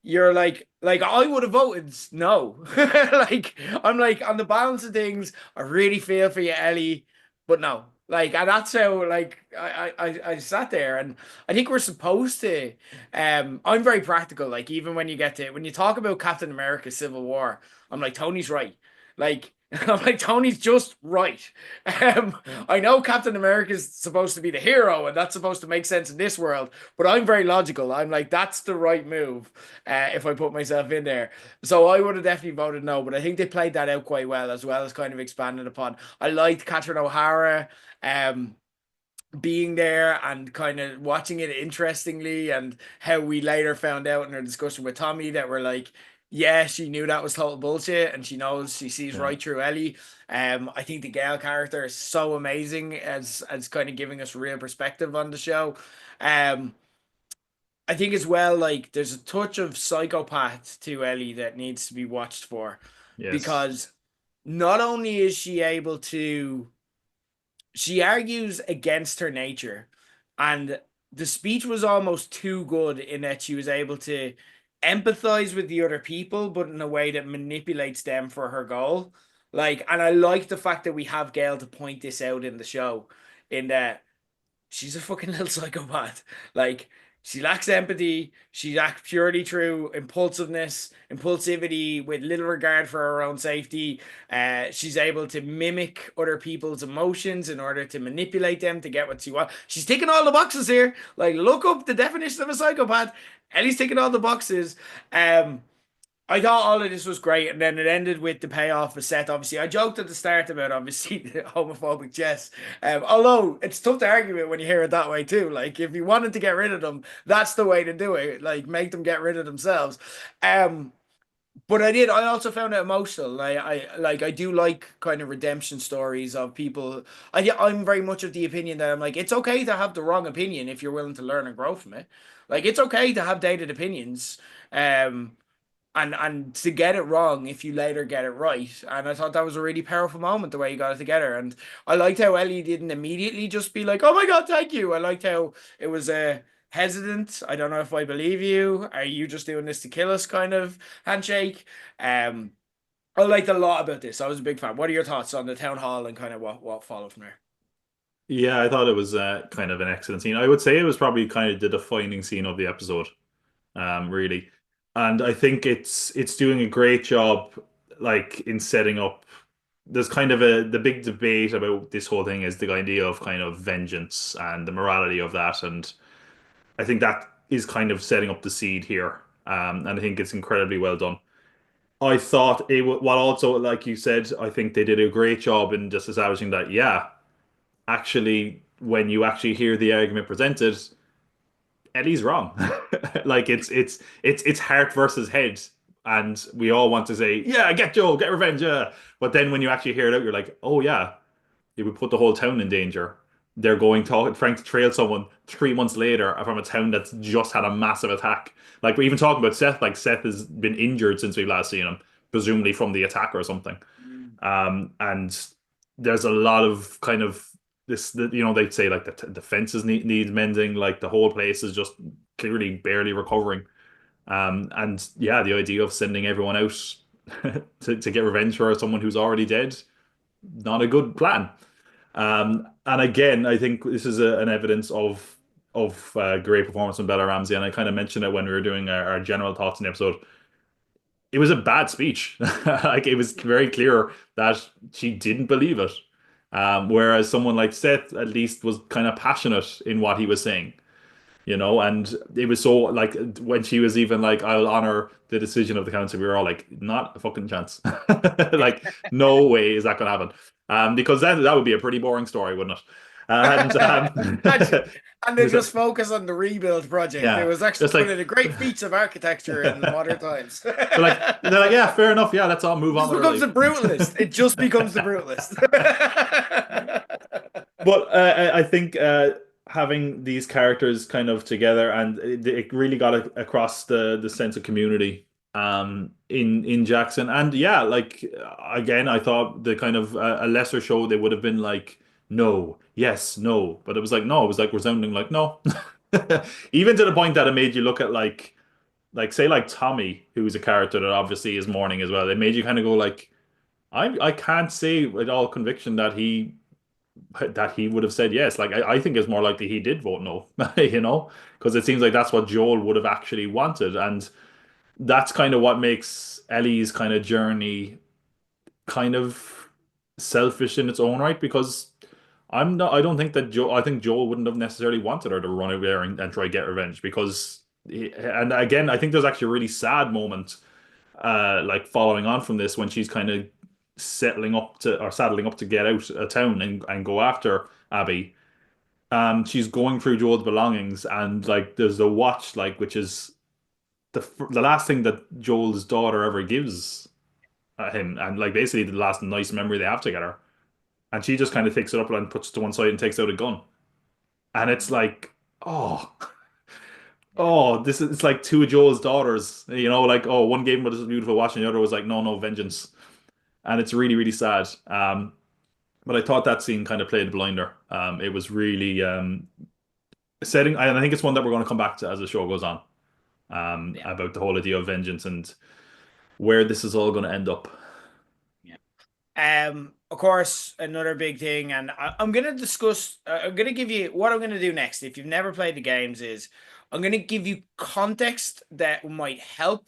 you're like I would have voted no. Like I'm like on the balance of things, I really feel for you, Ellie, but no. Like and that's how like I sat there and I think we're supposed to I'm very practical. Like even when you talk about Captain America Civil War, I'm like Tony's right. Like I'm like Tony's just right. I know Captain America is supposed to be the hero and that's supposed to make sense in this world, but I'm very logical. I'm like that's the right move if I put myself in there. So I would have definitely voted no, but I think they played that out quite well as kind of expanded upon. I liked Catherine O'Hara um, being there and kind of watching it interestingly, and how we later found out in our discussion with Tommy that we're like, yeah, she knew that was total bullshit, and she sees Yeah. right through Ellie. I think the Gale character is so amazing as kind of giving us real perspective on the show. Um, I think as well, like there's a touch of psychopath to Ellie that needs to be watched for, Yes. because not only is she able to, she argues against her nature, and the speech was almost too good in that she was able to empathize with the other people, but in a way that manipulates them for her goal. Like, and I like the fact that we have Gail to point this out in the show, in that she's a fucking little psychopath. Like she lacks empathy. She acts purely through impulsivity, with little regard for her own safety. She's able to mimic other people's emotions in order to manipulate them to get what she wants. She's ticking all the boxes here. Like, look up the definition of a psychopath. Ellie's ticking all the boxes. I thought all of this was great, and then it ended with the payoff of Seth. Obviously, I joked at the start about obviously the homophobic Jess. Although it's tough to argue it when you hear it that way too. Like if you wanted to get rid of them, that's the way to do it. Like make them get rid of themselves. Um, but I did. I also found it emotional. I do like kind of redemption stories of people. I'm very much of the opinion that I'm like it's okay to have the wrong opinion if you're willing to learn and grow from it. Like it's okay to have dated opinions. Um, and to get it wrong if you later get it right. And I thought that was a really powerful moment the way you got it together. And I liked how Ellie didn't immediately just be like, "Oh my God, thank you." I liked how it was a hesitant. I don't know if I believe you. Are you just doing this to kill us? Kind of handshake. Um, I liked a lot about this. I was a big fan. What are your thoughts on the town hall and kind of what followed from there? Yeah, I thought it was kind of an excellent scene. I would say it was probably kind of the defining scene of the episode, really. And I think it's doing a great job, like in setting up. There's kind of the big debate about this whole thing is the idea of kind of vengeance and the morality of that, and I think that is kind of setting up the seed here. And I think it's incredibly well done. I thought while also, like you said, I think they did a great job in just establishing that, yeah, actually, when you actually hear the argument presented, Eddie's wrong. Like it's heart versus head, and we all want to say, yeah, get Joel, get revenge, yeah. But then when you actually hear it out, you're like, oh yeah, it would put the whole town in danger. They're trying to trail someone 3 months later from a town that's just had a massive attack. Like we're even talking about Seth, like Seth has been injured since we've last seen him, presumably from the attack or something. And there's a lot of kind of they'd say like the fences needs mending, like the whole place is just clearly barely recovering. And yeah, the idea of sending everyone out to get revenge for someone who's already dead, not a good plan. And again, I think this is an evidence of great performance from Bella Ramsey, and I kind of mentioned it when we were doing our general thoughts in the episode. It was a bad speech. Like it was very clear that she didn't believe it. Whereas someone like Seth at least was kind of passionate in what he was saying, and it was so like when she was even like, I'll honor the decision of the council, we were all like, not a fucking chance. Like, no way is that gonna happen. Because that would be a pretty boring story, wouldn't it? And Imagine. And they was just focus on the rebuild project. It yeah, was actually just one of like the great feats of architecture in modern times. they're like, yeah, fair enough, yeah, let's all move It on just with our becomes the life. brutalist. It just becomes the brutalist. But I think having these characters kind of together, and it really got across the sense of community in Jackson. And yeah, like again, I thought the kind of a lesser show they would have been like no, yes, no, but it was like no, it was like resounding like no. Even to the point that it made you look at like say like Tommy, who's a character that obviously is mourning as well. It made you kind of go like I can't say with all conviction that he would have said yes. Like I think it's more likely he did vote no, because it seems like that's what Joel would have actually wanted, and that's kind of what makes Ellie's kind of journey kind of selfish in its own right. Because I don't think that I think Joel wouldn't have necessarily wanted her to run away and try to get revenge because, and again, I think there's actually a really sad moment like following on from this when she's kind of saddling up to get out of town and go after Abby. She's going through Joel's belongings and like there's a watch like which is the last thing that Joel's daughter ever gives him, and like basically the last nice memory they have together. And she just kind of takes it up and puts it to one side and takes out a gun. And it's like, oh, oh, this is it's like two of Joel's daughters, like oh, one gave him this beautiful watch and the other was like, no, no, vengeance. And it's really, really sad. But I thought that scene kind of played the blinder. It was really setting, and I think it's one that we're going to come back to as the show goes on, Yeah. about the whole idea of vengeance and where this is all going to end up. Yeah. Of course, another big thing, and I'm going to discuss. I'm going to give you what I'm going to do next. If you've never played the games, is I'm going to give you context that might help,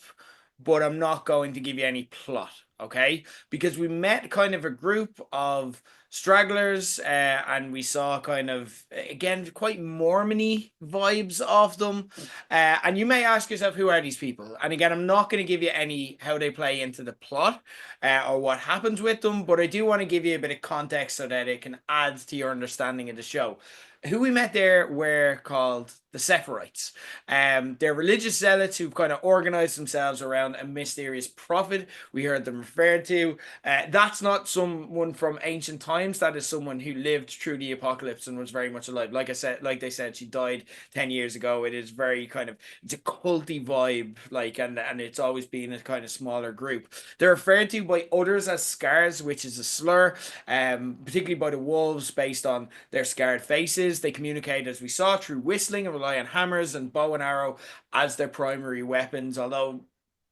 but I'm not going to give you any plot. Okay, because we met kind of a group of stragglers, and we saw kind of again quite Mormony vibes of them. And you may ask yourself, who are these people? And again, I'm not going to give you any how they play into the plot or what happens with them, but I do want to give you a bit of context so that it can add to your understanding of the show. who we met there were called the Sepharites. They're religious zealots who've kind of organized themselves around a mysterious prophet. We heard them referred to. That's not someone from ancient times. That is someone who lived through the apocalypse and was very much alive. Like I said, like they said, she died 10 years ago. It is very kind of it's a culty vibe, like, and it's always been a kind of smaller group. They're referred to by others as scars, which is a slur, particularly by the wolves based on their scarred faces. They communicate, as we saw, through whistling and rely on hammers and bow and arrow as their primary weapons. Although,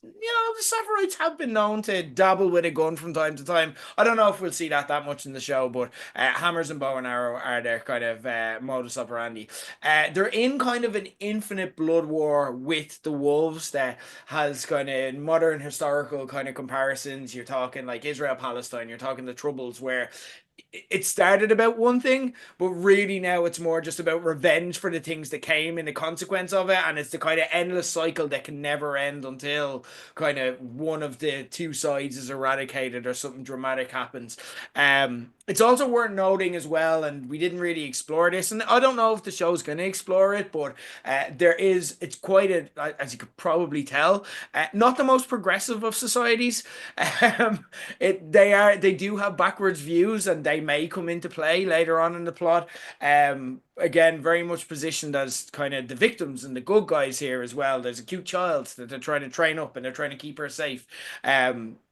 the Sepharites have been known to dabble with a gun from time to time. I don't know if we'll see that much in the show, but hammers and bow and arrow are their kind of modus operandi. They're in kind of an infinite blood war with the wolves that has kind of modern historical kind of comparisons. You're talking like Israel Palestine. You're talking the Troubles, where it started about one thing, but really now it's more just about revenge for the things that came in the consequence of it. And it's the kind of endless cycle that can never end until kind of one of the two sides is eradicated or something dramatic happens. It's also worth noting as well, and we didn't really explore this, and I don't know if the show's going to explore it, but it's quite as you could probably tell, not the most progressive of societies. They do have backwards views, and they may come into play later on in the plot. Again, very much positioned as kind of the victims and the good guys here as well. There's a cute child that they're trying to train up, and they're trying to keep her safe.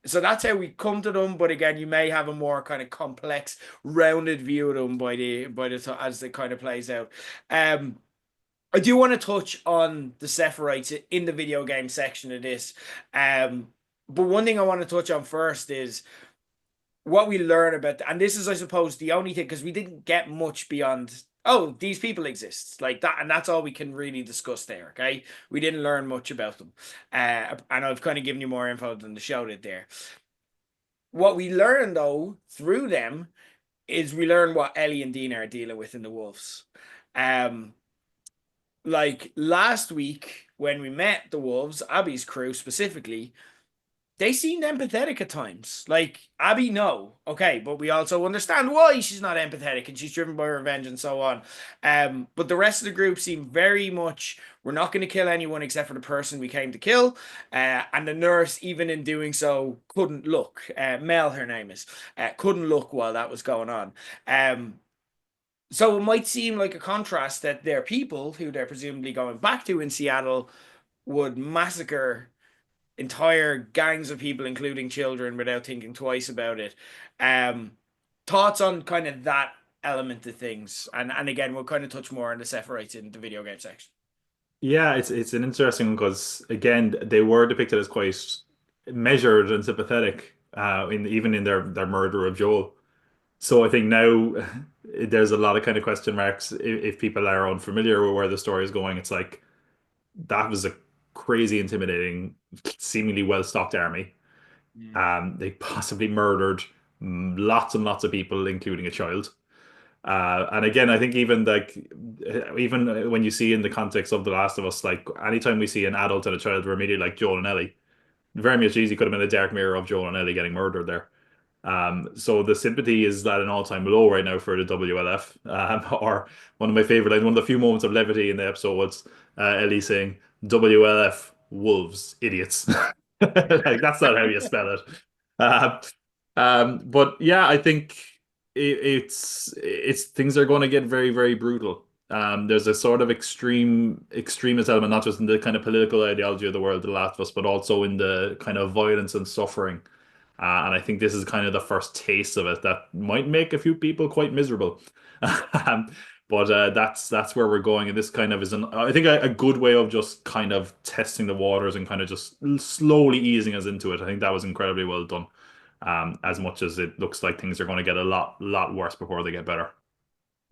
So that's how we come to them. But again, you may have a more kind of complex, rounded view of them as it kind of plays out. I do want to touch on the Sephirites in the video game section of this. But one thing I want to touch on first is what we learn about, and this is, I suppose, the only thing, because we didn't get much beyond, oh, these people exist, like that, and that's all we can really discuss there, okay? We didn't learn much about them. And I've kind of given you more info than the show did there. What we learn, though, through them, is we learn what Ellie and Dina are dealing with in the Wolves. Like last week, when we met the Wolves, Abby's crew specifically, they seemed empathetic at times. Like Abby, no, okay, but we also understand why she's not empathetic and she's driven by revenge and so on. But the rest of the group seem very much, we're not going to kill anyone except for the person we came to kill. And the nurse, even in doing so, couldn't look. Mel, her name is, couldn't look while that was going on. So it might seem like a contrast that their people, who they're presumably going back to in Seattle, would massacre entire gangs of people, including children, without thinking twice about it. Um, Thoughts on kind of that element of things, and again, we'll kind of touch more on the Sepharites in the video game section. Yeah, it's an interesting one because again, they were depicted as quite measured and sympathetic, in even in their murder of Joel. So I think now there's a lot of kind of question marks if people are unfamiliar with where the story is going. It's like that was a crazy, intimidating, seemingly well-stocked army. Mm. They possibly murdered lots and lots of people, including a child. And again, I think even when you see in the context of The Last of Us, like anytime we see an adult and a child, we're immediately like Joel and Ellie. Very much easy could have been a dark mirror of Joel and Ellie getting murdered there. So the sympathy is at an all-time low right now for the WLF. Or one of my favorite, like one of the few moments of levity in the episode was Ellie saying, "WLF, wolves, idiots." Like that's not how you spell it. Uh, but yeah, I think it's things are going to get very, very brutal. There's a sort of extremist element, not just in the kind of political ideology of the world, The Last of Us, but also in the kind of violence and suffering. And I think this is kind of the first taste of it that might make a few people quite miserable. But that's where we're going, and this kind of is I think a good way of just kind of testing the waters and kind of just slowly easing us into it. I think that was incredibly well done. As much as it looks like things are going to get a lot worse before they get better.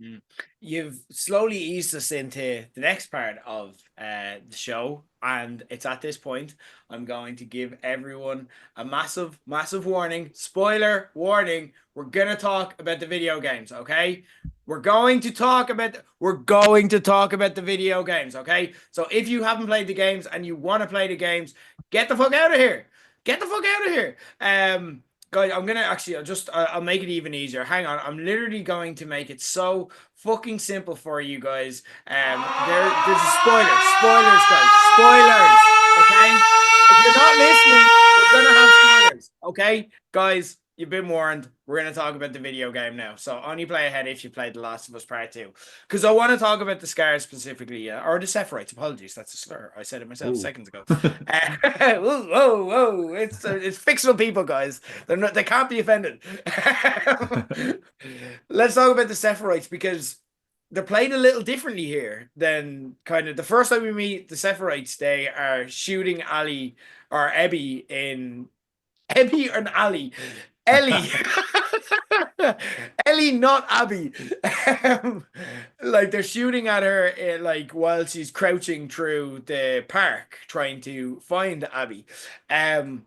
Mm. You've slowly eased us into the next part of the show, and it's at this point I'm going to give everyone a massive, massive warning. Spoiler warning. We're gonna talk about the video games, okay? We're going to talk about the video games, okay? So if you haven't played the games and you want to play the games, get the fuck out of here. Get the fuck out of here. Guys, I'm gonna actually, I'll make it even easier. Hang on, I'm literally going to make it so fucking simple for you guys. There's a spoilers, guys, spoilers. Okay, if you're not listening, we're gonna have spoilers. Okay, guys, you've been warned. We're gonna talk about the video game now. So only play ahead if you played The Last of Us Part Two, because I want to talk about the scars specifically, or the Sepharites. Apologies, that's a slur. I said it myself Ooh. seconds ago. Whoa, whoa, whoa! It's fictional people, guys. They can't be offended. Let's talk about the Sephirites because they're played a little differently here than kind of the first time we meet the Sephirites. They are shooting Ali or Ebby in Ebby and Ali. Ellie. Ellie, not Abby. Um, like they're shooting at her like while she's crouching through the park trying to find Abby. Um,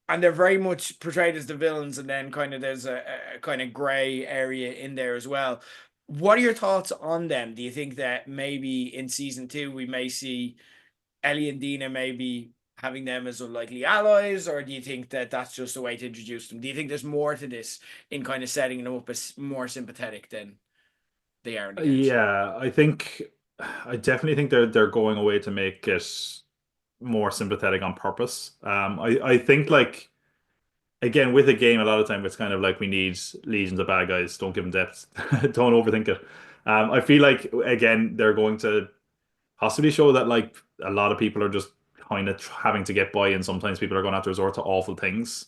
and they're very much portrayed as the villains, and then kind of there's a kind of gray area in there as well. What are your thoughts on them? Do you think that maybe in season two we may see Ellie and Dina maybe having them as unlikely allies, or do you think that that's just a way to introduce them? Do you think there's more to this in kind of setting them up as more sympathetic than they are in the games? Yeah, I definitely think they're going away to make it more sympathetic on purpose. I think like again with a game, a lot of time it's kind of like we need legions of bad guys. Don't give them depth. Don't overthink it. I feel like again they're going to possibly show that like a lot of people are just kind of having to get by, and sometimes people are going to have to resort to awful things.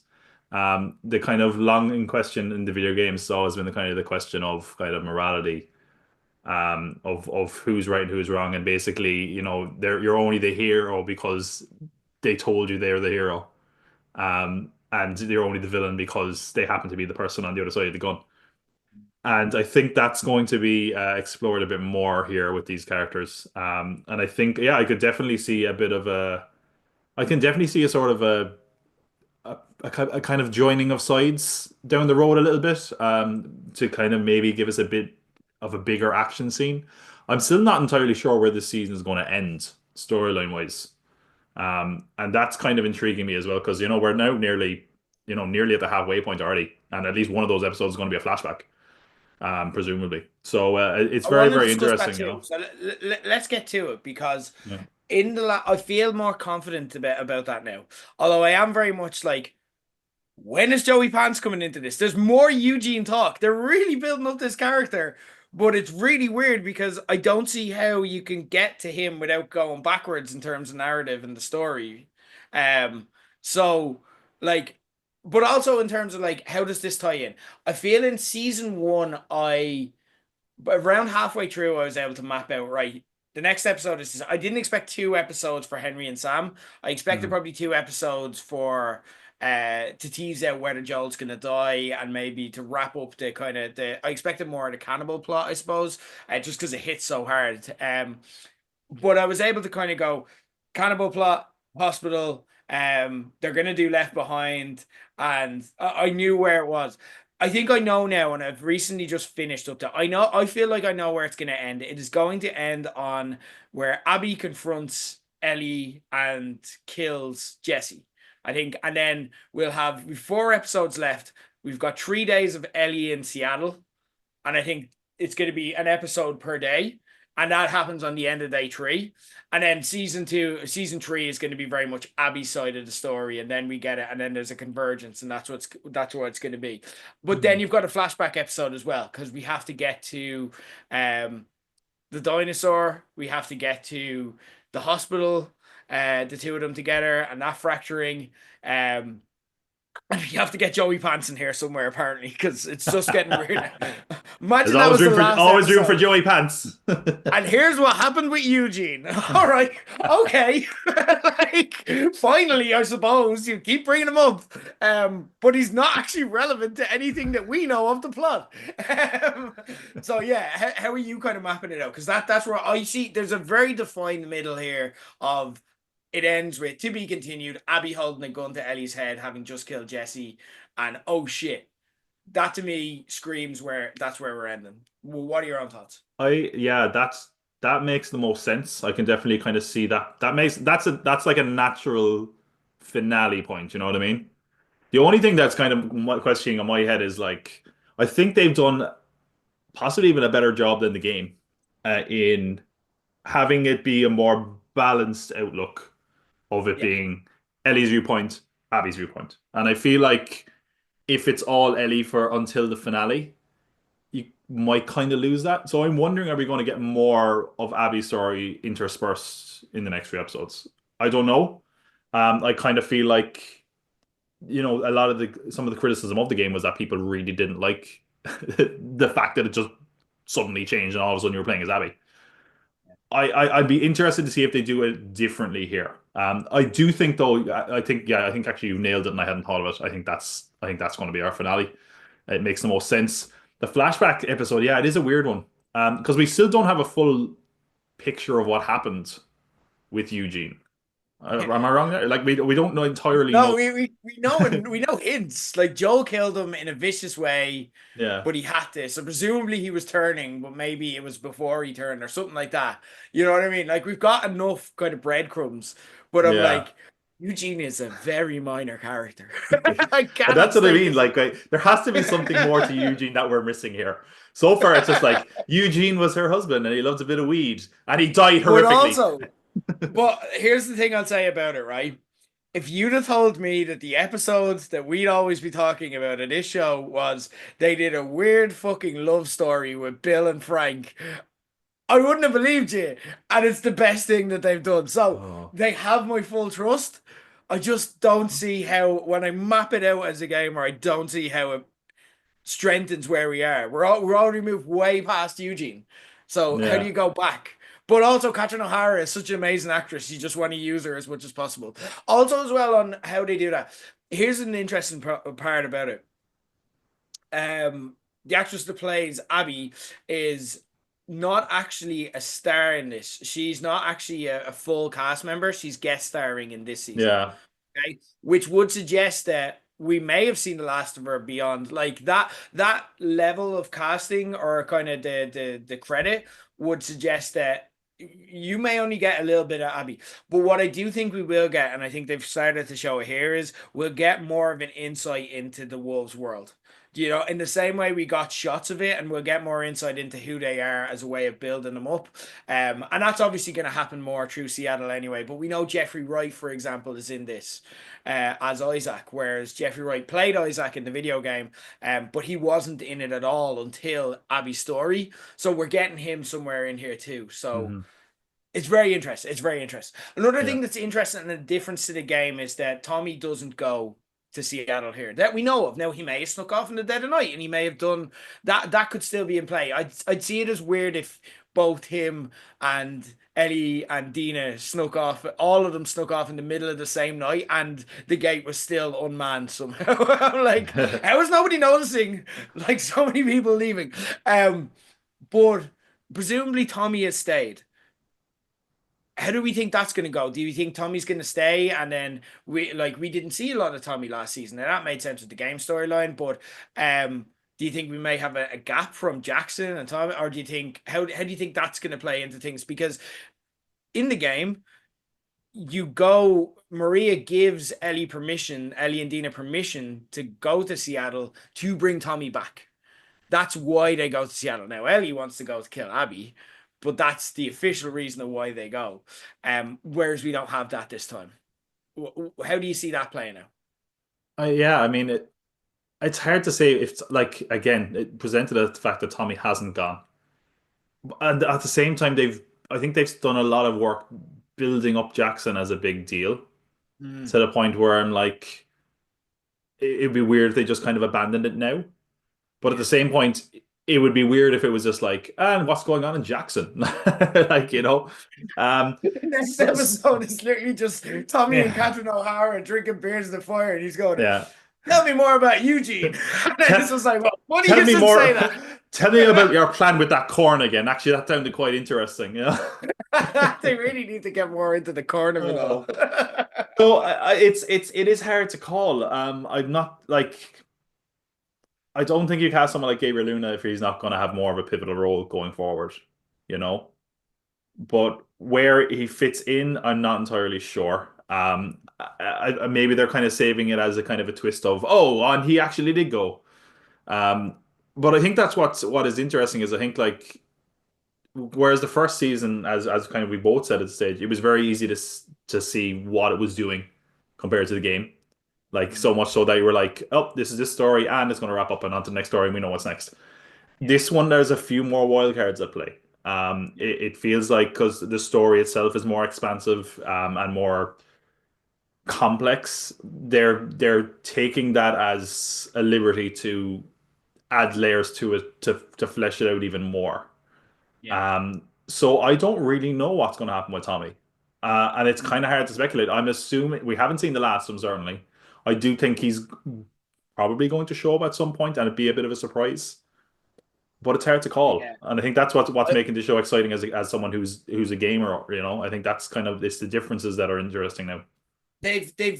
The kind of long in question in the video games has always been the kind of the question of kind of morality, of who's right and who's wrong, and basically, you're only the hero because they told you they're the hero, and you're only the villain because they happen to be the person on the other side of the gun. And I think that's going to be explored a bit more here with these characters. And I think, yeah, I could definitely see a bit of a, I can definitely see a sort of a kind of joining of sides down the road a little bit, to kind of maybe give us a bit of a bigger action scene. I'm still not entirely sure where this season is going to end storyline wise. And that's kind of intriguing me as well because we're now nearly at the halfway point already, and at least one of those episodes is going to be a flashback, presumably. So it's I very want to very discuss that interesting. too. So let's get to it because Yeah. I feel more confident about that now. Although I am very much like, when is Joey Pants coming into this? There's more Eugene talk. They're really building up this character, but it's really weird because I don't see how you can get to him without going backwards in terms of narrative and the story. Um, so like, but also in terms of like, how does this tie in? I feel in season one, but around halfway through, I was able to map out, right. The next episode is. I didn't expect two episodes for Henry and Sam. I expected Mhm. probably two episodes for to tease out whether Joel's gonna die and maybe to wrap up the kind of the. I expected more of the cannibal plot, I suppose, just because it hits so hard. But I was able to kind of go cannibal plot, hospital. They're gonna do Left Behind, and I knew where it was. I think I know now, and I've recently just finished up to. I know. I feel like I know where it's gonna end. It is going to end on where Abby confronts Ellie and kills Jesse. I think, and then we'll have 4 episodes left. We've got 3 days of Ellie in Seattle, and I think it's going to be an episode per day, and that happens on the end of day three. And then season three is going to be very much Abby's side of the story, and then we get it, and then there's a convergence, and that's what it's going to be. But then Mhm. you've got a flashback episode as well because we have to get to um the dinosaur, we have to get to the hospital, the two of them together, and that fracturing. Um, and you have to get Joey Pants in here somewhere, apparently, because it's just getting weird. There's Imagine that was the last always room for episode. Joey Pants. And here's what happened with Eugene. All right, okay. Like, finally, I suppose you keep bringing him up, but he's not actually relevant to anything that we know of the plot. So yeah, how are you kind of mapping it out? Because that's where I see there's a very defined middle here of it ends with to be continued. Abby holding a gun to Ellie's head, having just killed Jesse, and oh shit, that to me screams where that's where we're ending. Well, what are your own thoughts? Yeah, that makes the most sense. I can definitely kind of see that. That's like a natural finale point, you know what I mean? The only thing that's kind of questioning on my head is like I think they've done possibly even a better job than the game in having it be a more balanced outlook of it Yeah. being Ellie's viewpoint, Abby's viewpoint. And I feel like if it's all Ellie for until the finale, you might kind of lose that. So I'm wondering, are we going to get more of Abby's story interspersed in the next few episodes? I don't know. I kind of feel like, a lot of the some of the criticism of the game was that people really didn't like the fact that it just suddenly changed and all of a sudden you were playing as Abby. I'd be interested to see if they do it differently here. I do think though, I think actually you nailed it and I hadn't thought of it. I think that's going to be our finale. It makes the most sense. The flashback episode, yeah, it is a weird one. Because we still don't have a full picture of what happened with Eugene. Am I wrong there? Like we don't know entirely No, know. we know, and we know hints. Like Joel killed him in a vicious way, Yeah. but he had to. So presumably he was turning, but maybe it was before he turned or something like that. You know what I mean? Like we've got enough kind of breadcrumbs, but I'm Yeah. like, Eugene is a very minor character. I And cannot that's what I say mean. this. Like, there has to be something more to Eugene that we're missing here. So far, it's just like Eugene was her husband and he loved a bit of weed and he died But horrifically. also, but here's the thing I'll say about it, right? If you'd have told me that the episodes that we'd always be talking about in this show was they did a weird fucking love story with Bill and Frank, I wouldn't have believed you. And it's the best thing that they've done. So Oh, they have my full trust. I just don't see how, when I map it out as a gamer, I don't see how it strengthens where we are. We're already moved way past Eugene. So how do yeah, you go back? But also, Catherine O'Hara is such an amazing actress. You just want to use her as much as possible. Also, as well on how they do that. Here's an interesting part about it. The actress that plays Abby is not actually a star in this. She's not actually a full cast member. She's guest starring in this season. yeah, Okay, which would suggest that we may have seen the last of her beyond like that level of casting or kind of the credit would suggest that you may only get a little bit of Abby. But what I do think we will get, and I think they've started to show it here, is we'll get more of an insight into the Wolves world. In the same way we got shots of it, and we'll get more insight into who they are as a way of building them up. And that's obviously going to happen more through Seattle anyway. But we know Jeffrey Wright, for example, is in this as Isaac, whereas Jeffrey Wright played Isaac in the video game, but he wasn't in it at all until Abby's story. So we're getting him somewhere in here too. So hmm it's very interesting. It's very interesting. Another yeah, thing that's interesting and a difference to the game is that Tommy doesn't go to Seattle here that we know of. Now he may have snuck off in the dead of night, and he may have done that. That could still be in play. I'd see it as weird if both him and Ellie and Dina snuck off. All of them snuck off in the middle of the same night, and the gate was still unmanned somehow. I'm like, how is nobody noticing? Like so many people leaving. But presumably Tommy has stayed. How do we think that's going to go? Do you think Tommy's going to stay? And then we didn't see a lot of Tommy last season, and that made sense with the game storyline. But do you think we may have a gap from Jackson and Tommy, or do you think how do you think that's going to play into things? Because in the game, Maria gives Ellie and Dina permission to go to Seattle to bring Tommy back. That's why they go to Seattle. Now, Ellie wants to go to kill Abby, but that's the official reason of why they go. Whereas we don't have that this time. How do you see that playing out? yeah. I mean, it's hard to say if like again, it presented the fact that Tommy hasn't gone, and at the same time, I think they've done a lot of work building up Jackson as a big deal Mm, to the point where I'm like, it'd be weird if they just kind of abandoned it now. But at yeah. the same point, it would be weird if it was just like, and what's going on in Jackson? Like, The next so, episode is literally just Tommy and yeah, Catherine O'Hara drinking beers at the fire, and he's going, yeah. "Tell me more about Eugene." And Tell, it's just like, well, what do tell you me should more. say that? Tell me about your plan with that corn again. Actually, that sounded quite interesting. Yeah. They really need to get more into the corn of it all. Oh. So it is hard to call. I'm not like I don't think you cast someone like Gabriel Luna if he's not going to have more of a pivotal role going forward. You know. But where he fits in, I'm not entirely sure. maybe they're kind of saving it as a kind of a twist of, oh, and he actually did go. Um, but I think that's what is interesting is I think like whereas the first season, as kind of we both said at the stage, it was very easy to see what it was doing compared to the game. Like so Mm, much so that you were like, oh, this is this story, and it's going to wrap up and on to the next story, and we know what's next. yeah, This one, there's a few more wild cards at play. yeah, It feels like because the story itself is more expansive and more complex, they're taking that as a liberty to add layers to it to flesh it out even more. yeah. So I don't really know what's going to happen with Tommy, and it's Mm. kind of hard to speculate. I'm assuming we haven't seen the last of him certainly. I do think he's probably going to show up at some point, and it'd be a bit of a surprise. But it's hard to call, Yeah. and I think that's what's making the show exciting as someone who's a gamer. You know, I think that's kind of it's the differences that are interesting now.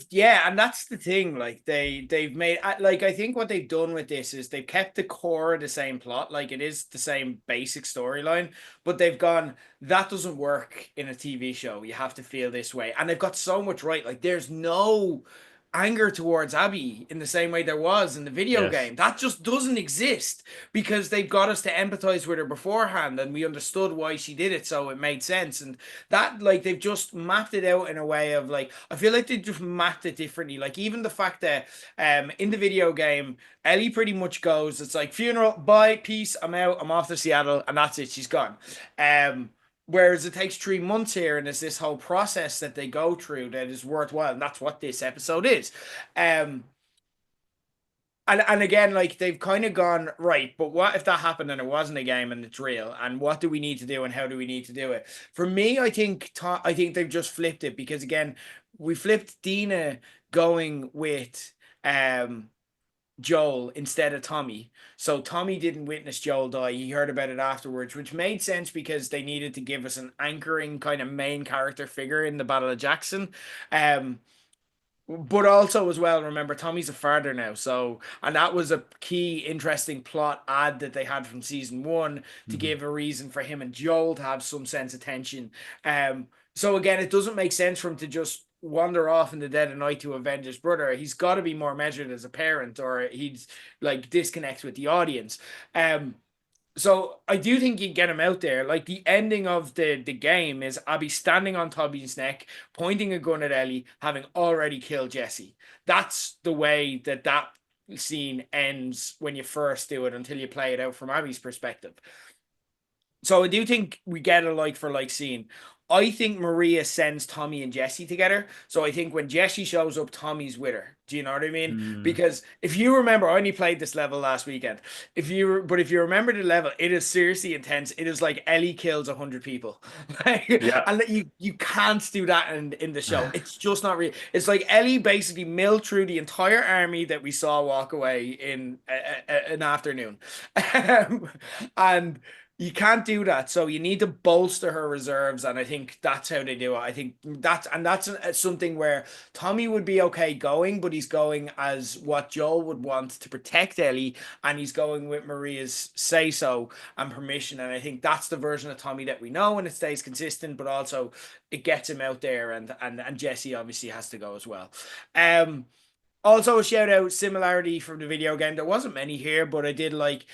Yeah, and that's the thing. Like they've made like I think what they've done with this is they've kept the core of the same plot, like it is the same basic storyline, but they've gone that doesn't work in a TV show. You have to feel this way, and they've got so much right. Like there's no anger towards Abby in the same way there was in the video Yes. game. That just doesn't exist because they've got us to empathize with her beforehand, and we understood why she did it, so it made sense. And that like they've just mapped it out in a way of like I feel like they just mapped it differently. Like even the fact that in the video game, Ellie pretty much goes, it's like funeral, bye, peace, I'm out, I'm off to Seattle, and that's it, she's gone. Whereas it takes 3 months here, and it's this whole process that they go through that is worthwhile, and that's what this episode is. Um, and again, like they've kind of gone right, but what if that happened and it wasn't a game and it's real? And what do we need to do and how do we need to do it? For me, I think they've just flipped it because again, we flipped Dina going with Joel instead of Tommy. So Tommy didn't witness Joel die. He heard about it afterwards, which made sense because they needed to give us an anchoring kind of main character figure in the Battle of Jackson. Um, but also as well, remember Tommy's a father now, so and that was a key interesting plot add that they had from season 1 to Mhm. give a reason for him and Joel to have some sense of tension. So again, it doesn't make sense for him to just wander off in the dead of night to avenge his brother. He's got to be more measured as a parent, or he's like disconnects with the audience. So I do think you get him out there. Like the ending of the game is Abby standing on Tommy's neck, pointing a gun at Ellie, having already killed Jesse. That's the way that scene ends when you first do it until you play it out from Abby's perspective. So I do think we get a like for like scene. I think Maria sends Tommy and Jesse together. So I think when Jesse shows up, Tommy's with her. Do you know what I mean? Mm. Because if you remember, I only played this level last weekend. If you remember the level, it is seriously intense. It is like Ellie kills 100 people, Yeah. and that you can't do that in the show. It's just not real. It's like Ellie basically milled through the entire army that we saw walk away in an afternoon, and you can't do that. So you need to bolster her reserves, and I think that's how they do it. I think that's something where Tommy would be okay going, but he's going as what Joel would want to protect Ellie, and he's going with Maria's say so and permission. And I think that's the version of Tommy that we know, and it stays consistent, but also it gets him out there, and Jesse obviously has to go as well. Um, Also, a shout out similarity from the video game. There wasn't many here, but I did like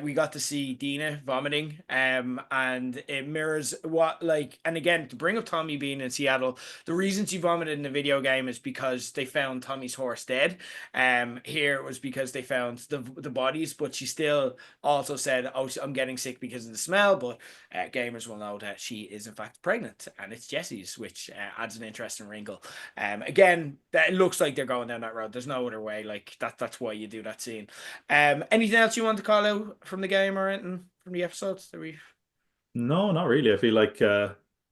we got to see Dina vomiting. And it mirrors what like and again to bring up Tommy being in Seattle, the reason she vomited in the video game is because they found Tommy's horse dead. Here it was because they found the bodies, but she still also said, "Oh, I'm getting sick because of the smell." But gamers will know that she is in fact pregnant, and it's Jesse's, which adds an interesting wrinkle. Again, that it looks like they're going down that road. There's no other way. Like that's why you do that scene. Anything else you want to call out from the game or anything from the episodes that we? No, not really. I feel like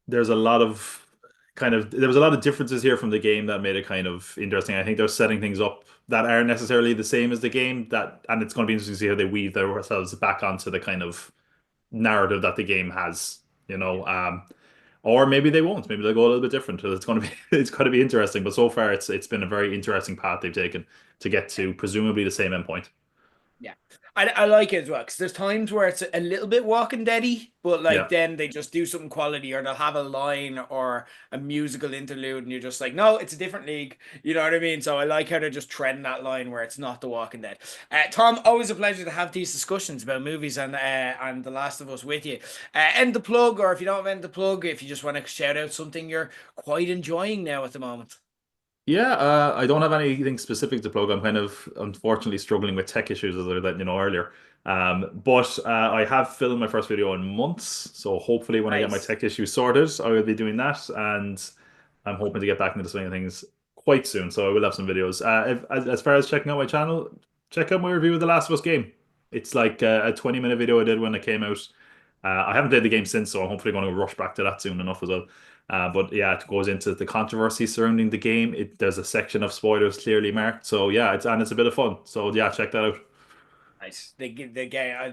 there's a lot of there was a lot of differences here from the game that made it kind of interesting. I think they're setting things up that aren't necessarily the same as the game that and it's going to be interesting to see how they weave themselves back onto the kind of narrative that the game has, you Yeah. know. Or maybe they won't. Maybe they'll go a little bit different. So it's going to be it's going to be interesting. But so far, it's been a very interesting path they've taken to get to presumably the same endpoint. Yeah, I like it as well because there's times where it's a little bit Walking Deady, but like Yeah. then they just do something quality, or they'll have a line or a musical interlude, and you're just like, no, it's a different league. You know what I mean? So I like how they just tread that line where it's not The Walking Dead. Tom, always a pleasure to have these discussions about movies and The Last of Us with you. End the plug, or if you don't have end the plug, if you just want to shout out something you're quite enjoying now at the moment. Yeah, I don't have anything specific to plug. I'm kind of unfortunately struggling with tech issues, as I let you know earlier. But I have filmed my first video in months, so hopefully when I get my Nice. tech issues sorted, I will be doing that, and I'm hoping to get back into the swing of things quite soon. So I will have some videos. As far as checking out my channel, check out my review of The Last of Us game. It's like a 20-minute video I did when it came out. I haven't played the game since, so I'm hopefully going to rush back to that soon enough as well. But yeah, it goes into the controversy surrounding the game. There's a section of spoilers clearly marked. So yeah, it's a bit of fun. So yeah, check that out. Nice. The game,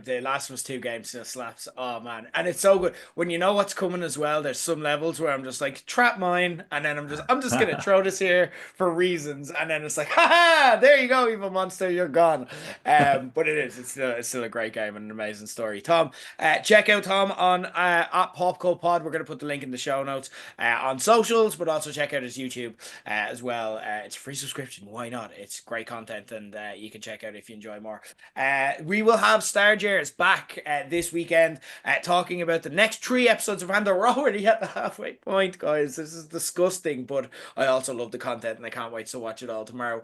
the Last of Us 2 game still slaps. Oh man, and it's so good when you know what's coming as well. There's some levels where I'm just like trap mine, and then I'm just gonna throw this here for reasons, and then it's like, ha, there you go, evil monster, you're gone. But it's still a great game and an amazing story. Tom, check out Tom on at Pop Cult Pod. We're gonna put the link in the show notes on socials, but also check out his YouTube as well. It's a free subscription. Why not? It's great content, and you can check out if you enjoy more. We will have Starjares back this weekend talking about the next 3 episodes of, and we're already at the halfway point, guys. This is disgusting, but I also love the content and I can't wait to watch it all tomorrow.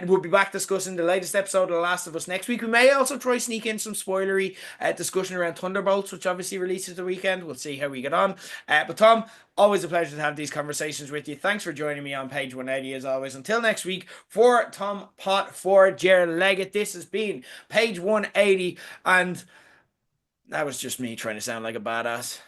We'll be back discussing the latest episode of The Last of Us next week. We may also try sneak in some spoilery discussion around Thunderbolts, which obviously releases the weekend. We'll see how we get on. But Tom, always a pleasure to have these conversations with you. Thanks for joining me on page 180 as always. Until next week, for Tom Pot, for Jared Leggett, this has been page 180, and that was just me trying to sound like a badass.